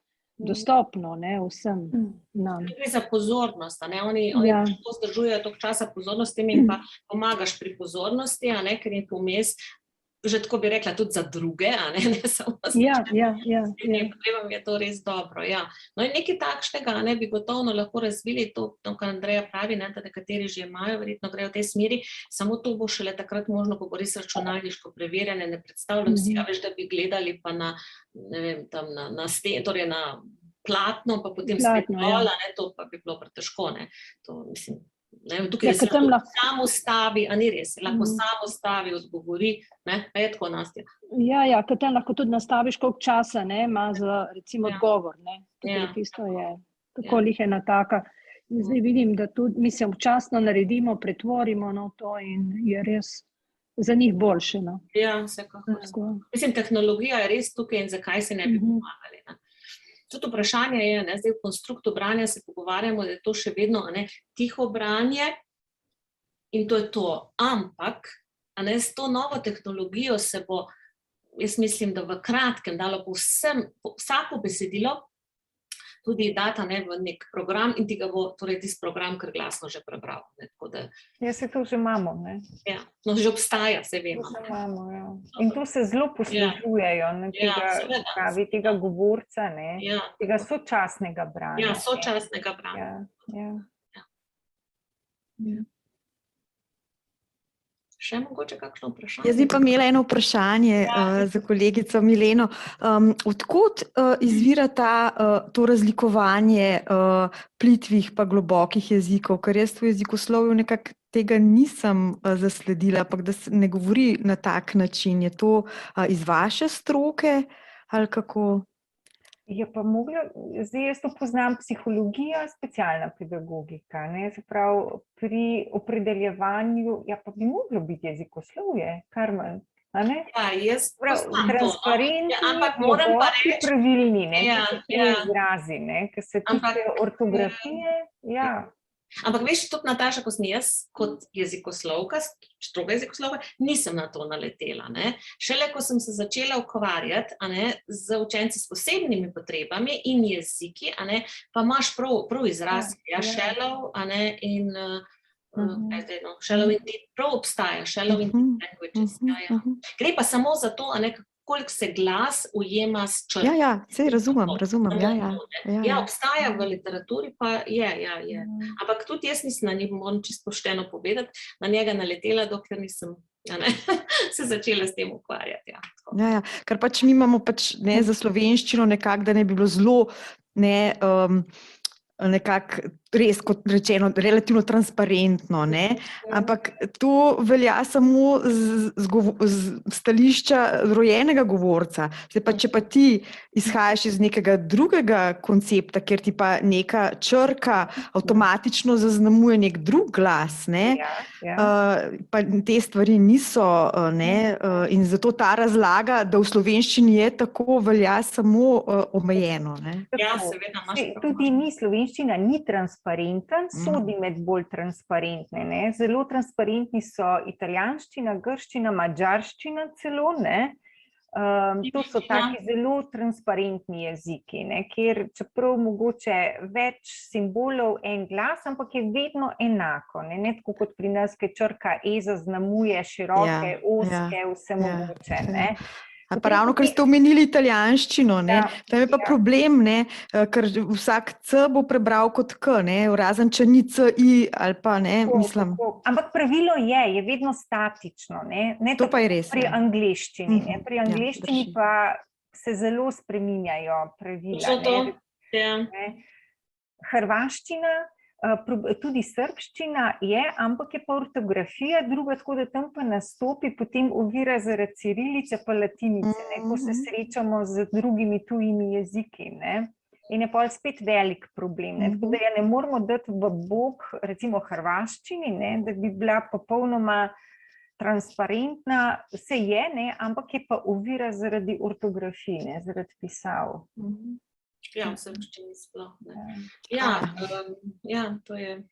dostopno vsem nam. Gre za pozornost, oni lahko zdržujejo toliko časa pozornosti in pa pomagaš pri pozornosti, ker je pomes, že tako bi rekla, tudi za druge, ne samo za potrebam je to res dobro. No in nekaj takšnega bi gotovo lahko razvili, to, kar Andreja pravi, da nekateri že imajo, verjetno grejo v tej smeri, samo to bo šele takrat možno, ko bo res računalniško preverjanje, ne predstavljam si, da bi gledali pa na, ne vem, tam na torej na platno, pa potem spet dol, to pa bi bilo pretežko, to mislim. Tukaj se lahko samo stavi, a ni res, lahko samo stavi, odgovori, je tako, Nastja. Ja, ker tam lahko tudi nastaviš, koliko časa ima za recimo odgovor, tisto je, tako lih ena taka. Zdaj vidim, da tudi, mislim, včasno naredimo, pretvorimo to in je res za njih boljše. Ja, vsekakor. Mislim, tehnologija je res tukaj in zakaj se ne bi pomagali, Tudi vprašanje je, zdaj v konstruktu branja se pogovarjamo, da je to še vedno tiho branje in to je to. Ampak, s to novo tehnologijo se bo, jaz mislim, da v kratkem dalo vsako besedilo tudi data v nek program in ti ga bo torej tisti program kar glasno že prebral. Ja, se to že imamo, Ja, no že obstaja, se vemo. To že imamo, In to se zelo poslužujejo, tega govorca, tega sočasnega branja. Ja, sočasnega branja. Še mogoče kakšno vprašanje? Jaz bi pa imela eno vprašanje za kolegico Mileno. Odkot izvira to razlikovanje plitvih pa globokih jezikov? Ker jaz v jezikoslovju nekako tega nisem zasledila, ampak da se ne govori na tak način. Je to iz vaše stroke ali kako? Je pa mogla, zdaj jaz to poznam psihologija, specialna pedagogika, se pravi pri opredeljevanju, pa bi moglo biti jezikoslovje, Karmen, jaz poznam to. Transparentni, ampak moram pa reči, pravilni, izrazi, ker se tiče ortografije, Ampak veš, tudi Nataša, ko sem jaz kot jezikoslovka, stroga jezikoslovka, nisem na to naletela. Šele, ko sem se začela ukvarjati z učenci s posebnimi potrebami in jeziki, pa imaš prav izraz, shallow in shallow in deep, prav obstaja, shallow in deep languages. Gre pa samo za to, koliko se glas ujema s črto. Sej razumem, obstaja v literaturi, pa je. Ampak tudi jaz nisem na njih, moram čisto pošteno povedati, na njega naletela, dokler nisem se začela s tem ukvarjati. Ker pač mi imamo za slovenščino nekako, da ne bi bilo zelo nekako res, kot rečeno, relativno transparentno, ne? Ampak to velja samo z stališča rojenega govorca. Če pa ti izhajaš iz nekega drugega koncepta, kjer ti pa neka črka avtomatično zaznamuje nek drug glas, ne? Pa te stvari niso, ne? In zato ta razlaga, da v slovenščini je tako, velja samo omejeno, ne? Ja, seveda, imaš prav. Tudi slovenščina ni transparenten, sodi med bolj transparentne, ne. Zelo transparentni so italijanščina, grščina, madžarščina celo, ne. To so taki zelo transparentni jeziki, ne, kjer čeprav mogoče več simbolov, en glas, ampak je vedno enako, ne tako kot pri nas, ki črka E zaznamuje široke, ozke, vse mogoče, ne. Pa ravno, ker ste omenili italijanščino, ne, tam je pa problem, ne, ker vsak C bo prebral kot K, ne, razen če ni C, I ali pa, ne, mislim. Ampak pravilo je vedno statično, ne to pa je res, pri angleščini, ne, pri angleščini pa se zelo spreminjajo pravila, ne. Hrvaščina, tudi srbščina je, ampak je pa ortografija druga, tako da tam pa nastopi potem ovira zaradi cirilice pa latinice, ne, ko se srečamo z drugimi tujimi jeziki, ne. In je pol spet velik problem, ne, tako da je ne moramo dati v bok, recimo hrvaščini, ne, da bi bila popolnoma transparentna, se je, ne, ampak je pa ovira zaradi ortografije, ne, zaradi pisav. Ja, v srbščini sploh, ne. Ja, to je.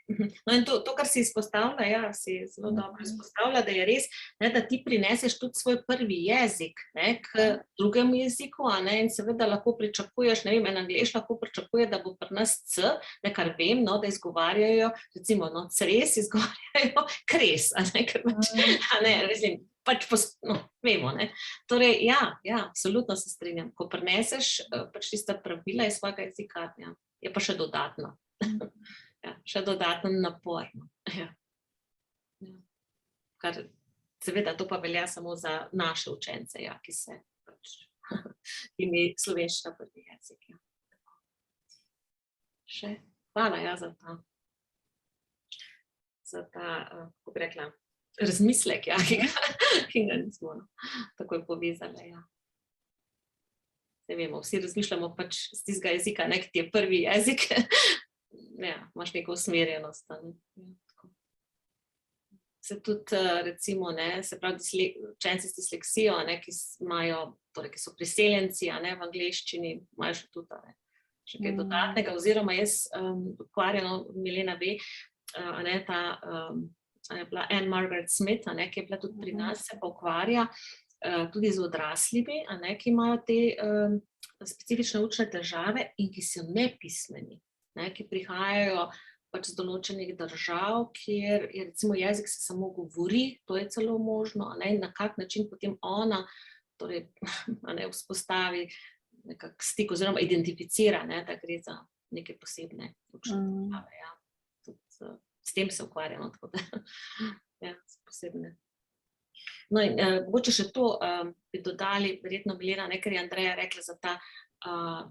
No in to, kar si izpostavlja, si zelo dobro izpostavlja, da je res, ne, da ti prineseš tudi svoj prvi jezik, ne, k drugemu jeziku, a ne, in seveda lahko pričakuješ, ne vem, en Anglež lahko pričakuje, da bo pri nas C, ne, kar vem, no, da izgovarjajo, recimo, no, cres izgovarjajo kres, a ne, ker pač, a ne, mislim, pač, no, vemo, ne. Torej, absolutno se strinjam, ko prineseš pač tista pravila iz svojega jezika, je pa še dodatno, še dodaten napor, kar seveda to pa velja samo za naše učence, ki se pač imi slovenščina prvi jezik, Še, hvala, za ta, kako bi rekla, razmislek, ki ga nismo takoj povezali, Ne vemo, vsi razmišljamo pač z tistega jezika, ne, ki ti je prvi jezik, imaš neko usmerjenost, Se tudi, recimo, ne, se pravi, učenci s disleksijo, ki imajo, torej, ki so priseljenci, v angleščini, imajo še tudi, še kaj dodatnega, oziroma jaz ukvarjeno, Milena ve, ta je bila Anne Margaret Smith, ki je bila tudi pri nas, se pa ukvarja tudi z odraslimi, ki imajo te specifične učne težave in ki so nepismeni, ki prihajajo pač z določenih držav, kjer je recimo jezik se samo govori, to je celo možno, in na kak način potem ona torej, vzpostavi nekak stik oziroma identificira, da gre za neke posebne učne težave, tudi s tem se ukvarjamo, tako da, posebne. No in mogoče še to bi dodali, verjetno Milena, ker je Andreja rekla za ta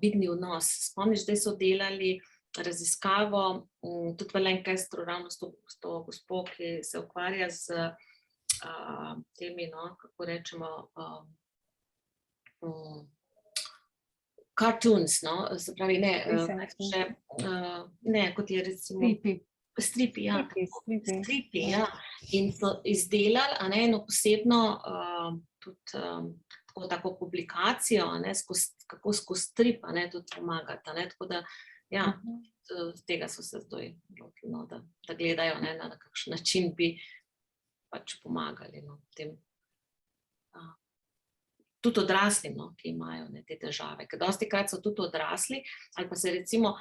vidni vnos. Spomniš, zdaj so delali raziskavo, tudi v Lancastru, ravno s to gospo, ki se ukvarja z temi, kako rečemo, cartoons, se pravi, ne, kot je recimo stripi, in so izdelali eno posebno tudi tako publikacijo, kako skozi strip tudi pomagati, tako da z tega so se zdaj lotili, da gledajo, na kakšen način bi pač pomagali tem tudi odraslim, ki imajo te težave, ker dostikrat so tudi odrasli, ali pa se recimo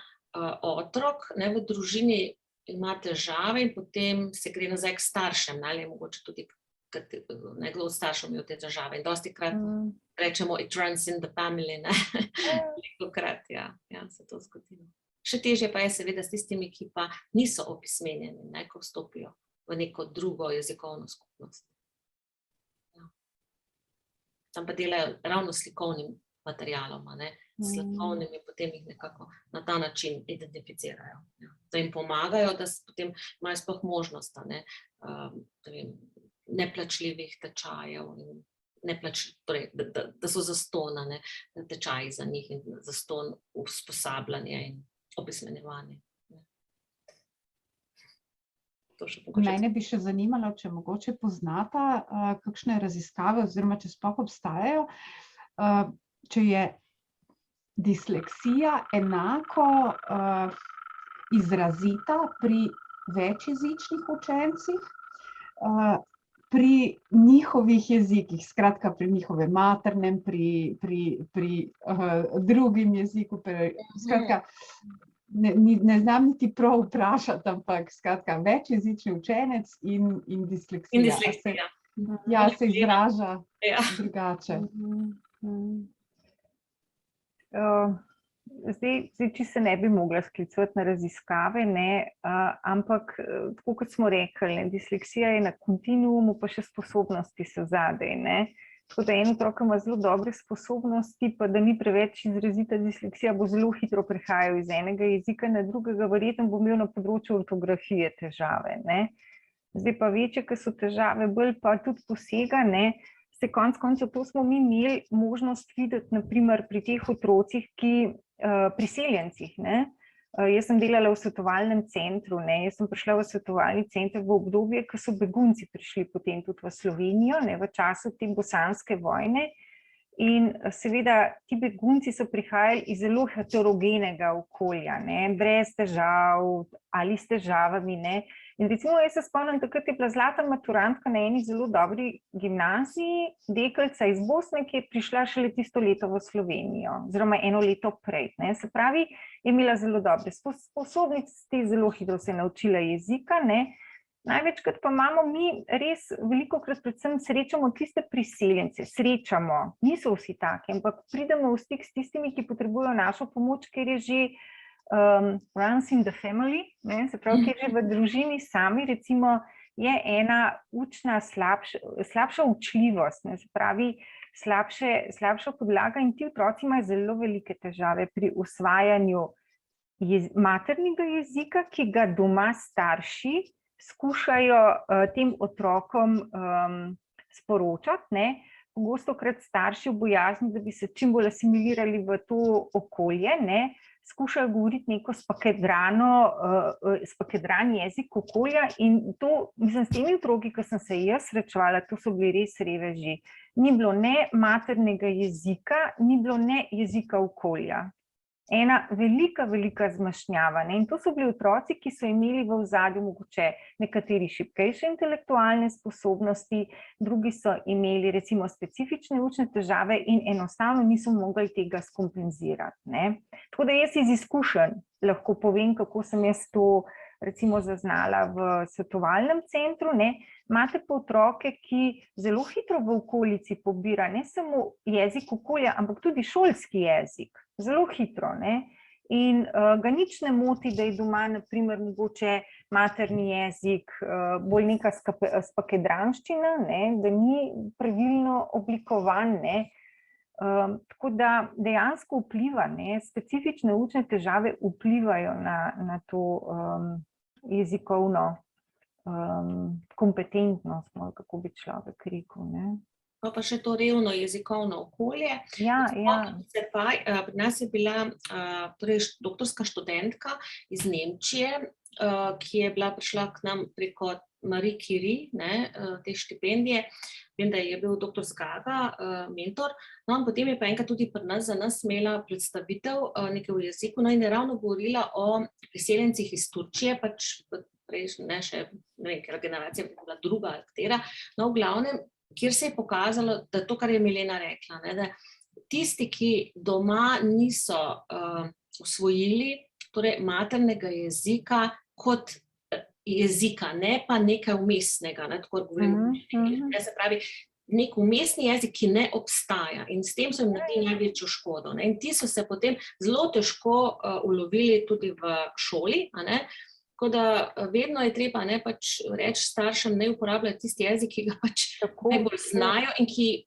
otrok v družini ima težave in potem se gre nazaj k staršem, ali je mogoče tudi nekdo od staršev imel te težave in dostikrat rečemo it runs in the family, velikokrat, se to zgodi. Še težje pa je seveda s tistimi, ki pa niso opismenjeni, ko vstopijo v neko drugo jezikovno skupnost. Tam pa delajo ravno s slikovnim materialom, s sladkovnimi, potem jih nekako na ta način identificirajo. Ja. Da jim pomagajo, da potem imajo sploh možnost neplačljivih tečajev in torej, da so zastonane tečaji za njih in zaston usposabljanje in opismenjevanje. Mene bi še zanimalo, če mogoče poznata kakšne raziskave oziroma če sploh obstajajo, če je disleksija enako izrazita pri večjezičnih učencih, pri njihovih jezikih, skratka pri njihovem maternem, pri drugim jeziku, skratka, ne znam niti prav vprašati, ampak skratka, večjezični učenec in disleksija. In disleksija. Ja, se izraža drugače. Zdaj, če se ne bi mogla sklicovati na raziskave, ampak tako kot smo rekli, disleksija je na kontinuumu, pa še sposobnosti so zadaj. Tako da en otrok ima zelo dobre sposobnosti, pa da ni preveč izrazita disleksija, bo zelo hitro prehajal iz enega jezika na drugega, verjetno bo imel na področju ortografije težave. Zdaj pa večje, ker so težave, bolj pa tudi posega, se konec koncev, to smo mi imeli možnost videti, naprimer pri teh otrocih, priseljencih. Jaz sem delala v svetovalnem centru, jaz sem prišla v svetovalni center v obdobje, ko so begunci prišli potem tudi v Slovenijo, v času te bosanske vojne. In seveda ti begunci so prihajali iz zelo heterogenega okolja, brez težav ali s težavami. In recimo jaz se spomnim, takrat je bila zlata maturantka na eni zelo dobri gimnaziji, deklica iz Bosne, ki je prišla šele tisto leto v Slovenijo, oziroma eno leto prej. Se pravi, je imela zelo dobre sposobnosti, zelo hitro se je naučila jezika. Največkrat pa imamo mi res velikokrat predvsem srečamo tiste priseljence, niso vsi taki, ampak pridemo v stik s tistimi, ki potrebujejo našo pomoč, ker je že runs in the family, se pravi, ker je že v družini sami, recimo, je ena učna slabša učljivost, se pravi, slabša podlaga in ti otroci imajo zelo velike težave pri usvajanju maternega jezika, ki ga doma starši skušajo tem otrokom sporočati, pogostokrat starši v bojazni, da bi se čim bolj asimilirali v to okolje, skušajo govoriti neko spakedran jezik okolja in to, mislim, s temi otroki, ki sem se jaz srečevala, to so bili res reveži. Ni bilo ne maternega jezika, ni bilo ne jezika okolja. Ena velika zmešnjava. In to so bili otroci, ki so imeli v ozadju mogoče nekateri šibkejše intelektualne sposobnosti, drugi so imeli recimo specifične učne težave in enostavno niso mogli tega skompenzirati. Tako da jaz iz izkušenj lahko povem, kako sem jaz to recimo zaznala v svetovalnem centru. Imate pa otroke, ki zelo hitro v okolici pobira ne samo jezik okolja, ampak tudi šolski jezik. Zelo hitro. In ga nič ne moti, da je doma, naprimer, mogoče materni jezik, bolj neka spakedranščina, da ni pravilno oblikovan. Tako da dejansko vpliva, specifične učne težave vplivajo na to jezikovno kompetentnost, kako bi človek rekel. Pa še to revno jezikovno okolje. Pri nas je bila doktorska študentka iz Nemčije, ki je prišla k nam preko Marie Curie, te štipendije. Vem, da je bil doktor Zgaga, mentor. In potem je pa enkrat tudi pri nas za nas imela predstavitev nekaj v jeziku, in je ravno govorila o priseljencih iz Turčije, prej še, ne vem, ker generacija je bila druga ali katera, v glavnem, kjer se je pokazalo, da to, kar je Milena rekla, da tisti, ki doma niso usvojili maternega jezika kot jezika, ne pa nekaj vmesnega, tako govorimo. Se pravi, nek vmesni jezik, ki ne obstaja in s tem so jim naredili največjo škodo. In ti so se potem zelo težko ulovili tudi v šoli, Tako da vedno je treba pač reči staršem, ne uporabljati tisti jezik, ki ga pač najbolj znajo in ki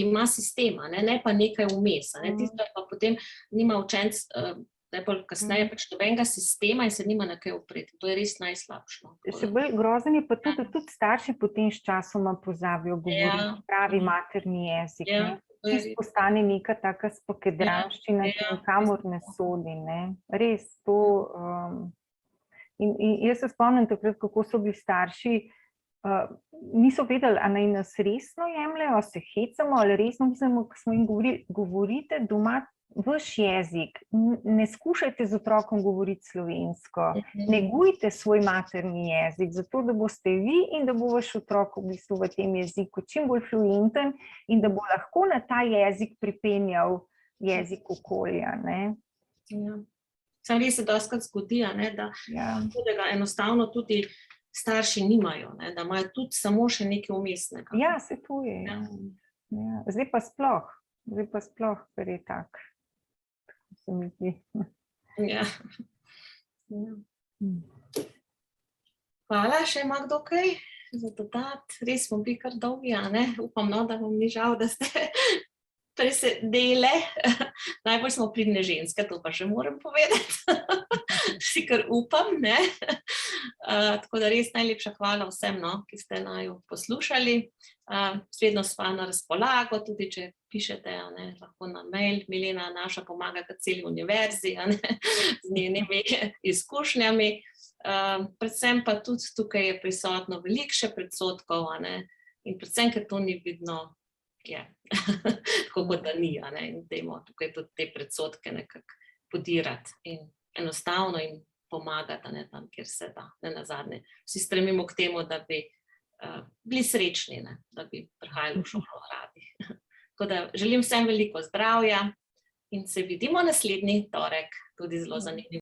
ima sistema, ne pa nekaj vmes. Tisto pa potem nima učenc, najbolj kasneje pač nobenega sistema in se nima na kaj opreti. To je res najslabše. Še bolj grozen je pa tudi, da tudi starši potem s časoma pozabijo govoriti pravi materni jezik. Postane neka taka spokedranščina, ki nikamor ne sodi. Res to... In jaz se spomnim takrat, kako so bili starši, niso vedeli, a naj nas resno jemljajo, se hecamo ali resno mislimo, ko smo jim govorili, govorite doma vaš jezik, ne skušajte z otrokom govoriti slovensko, negujte svoj materni jezik, zato da boste vi in da bo vaš otrok v bistvu v tem jeziku čim bolj fluenten in da bo lahko na ta jezik pripenjal jezik okolja. Sam res se dostakrat zgodi, da ga enostavno tudi starši nimajo, da imajo tudi samo še nekaj vmesnega. Ja, se to je. Zdaj pa sploh, ker je tak. Se mi zdi. Hvala, še ima kdo kaj za dodati? Res smo bili kar dolgi, upam, da vam ni žal, da ste presedele. Najbolj smo pridne ženske, to pa še moram povedati. Si kar upam, Tako da res najlepša hvala vsem, ki ste naju poslušali. Vedno sva na razpolago, tudi če pišete, lahko na mail. Milena naša pomaga kot celi univerzi, z njenimi izkušnjami. Predvsem pa tudi tukaj je prisotno veliko še predsodkov, in predvsem, ker to ni vidno, tako kot da ni, in dajmo tukaj tudi te predsodke nekako podirati in enostavno jim pomagati, tam, kjer se da, nazadnje. Vsi stremimo k temu, da bi bili srečni, da bi prihajali v šolo radi. Tako da želim vsem veliko zdravja in se vidimo naslednji torek, tudi zelo zanimivo.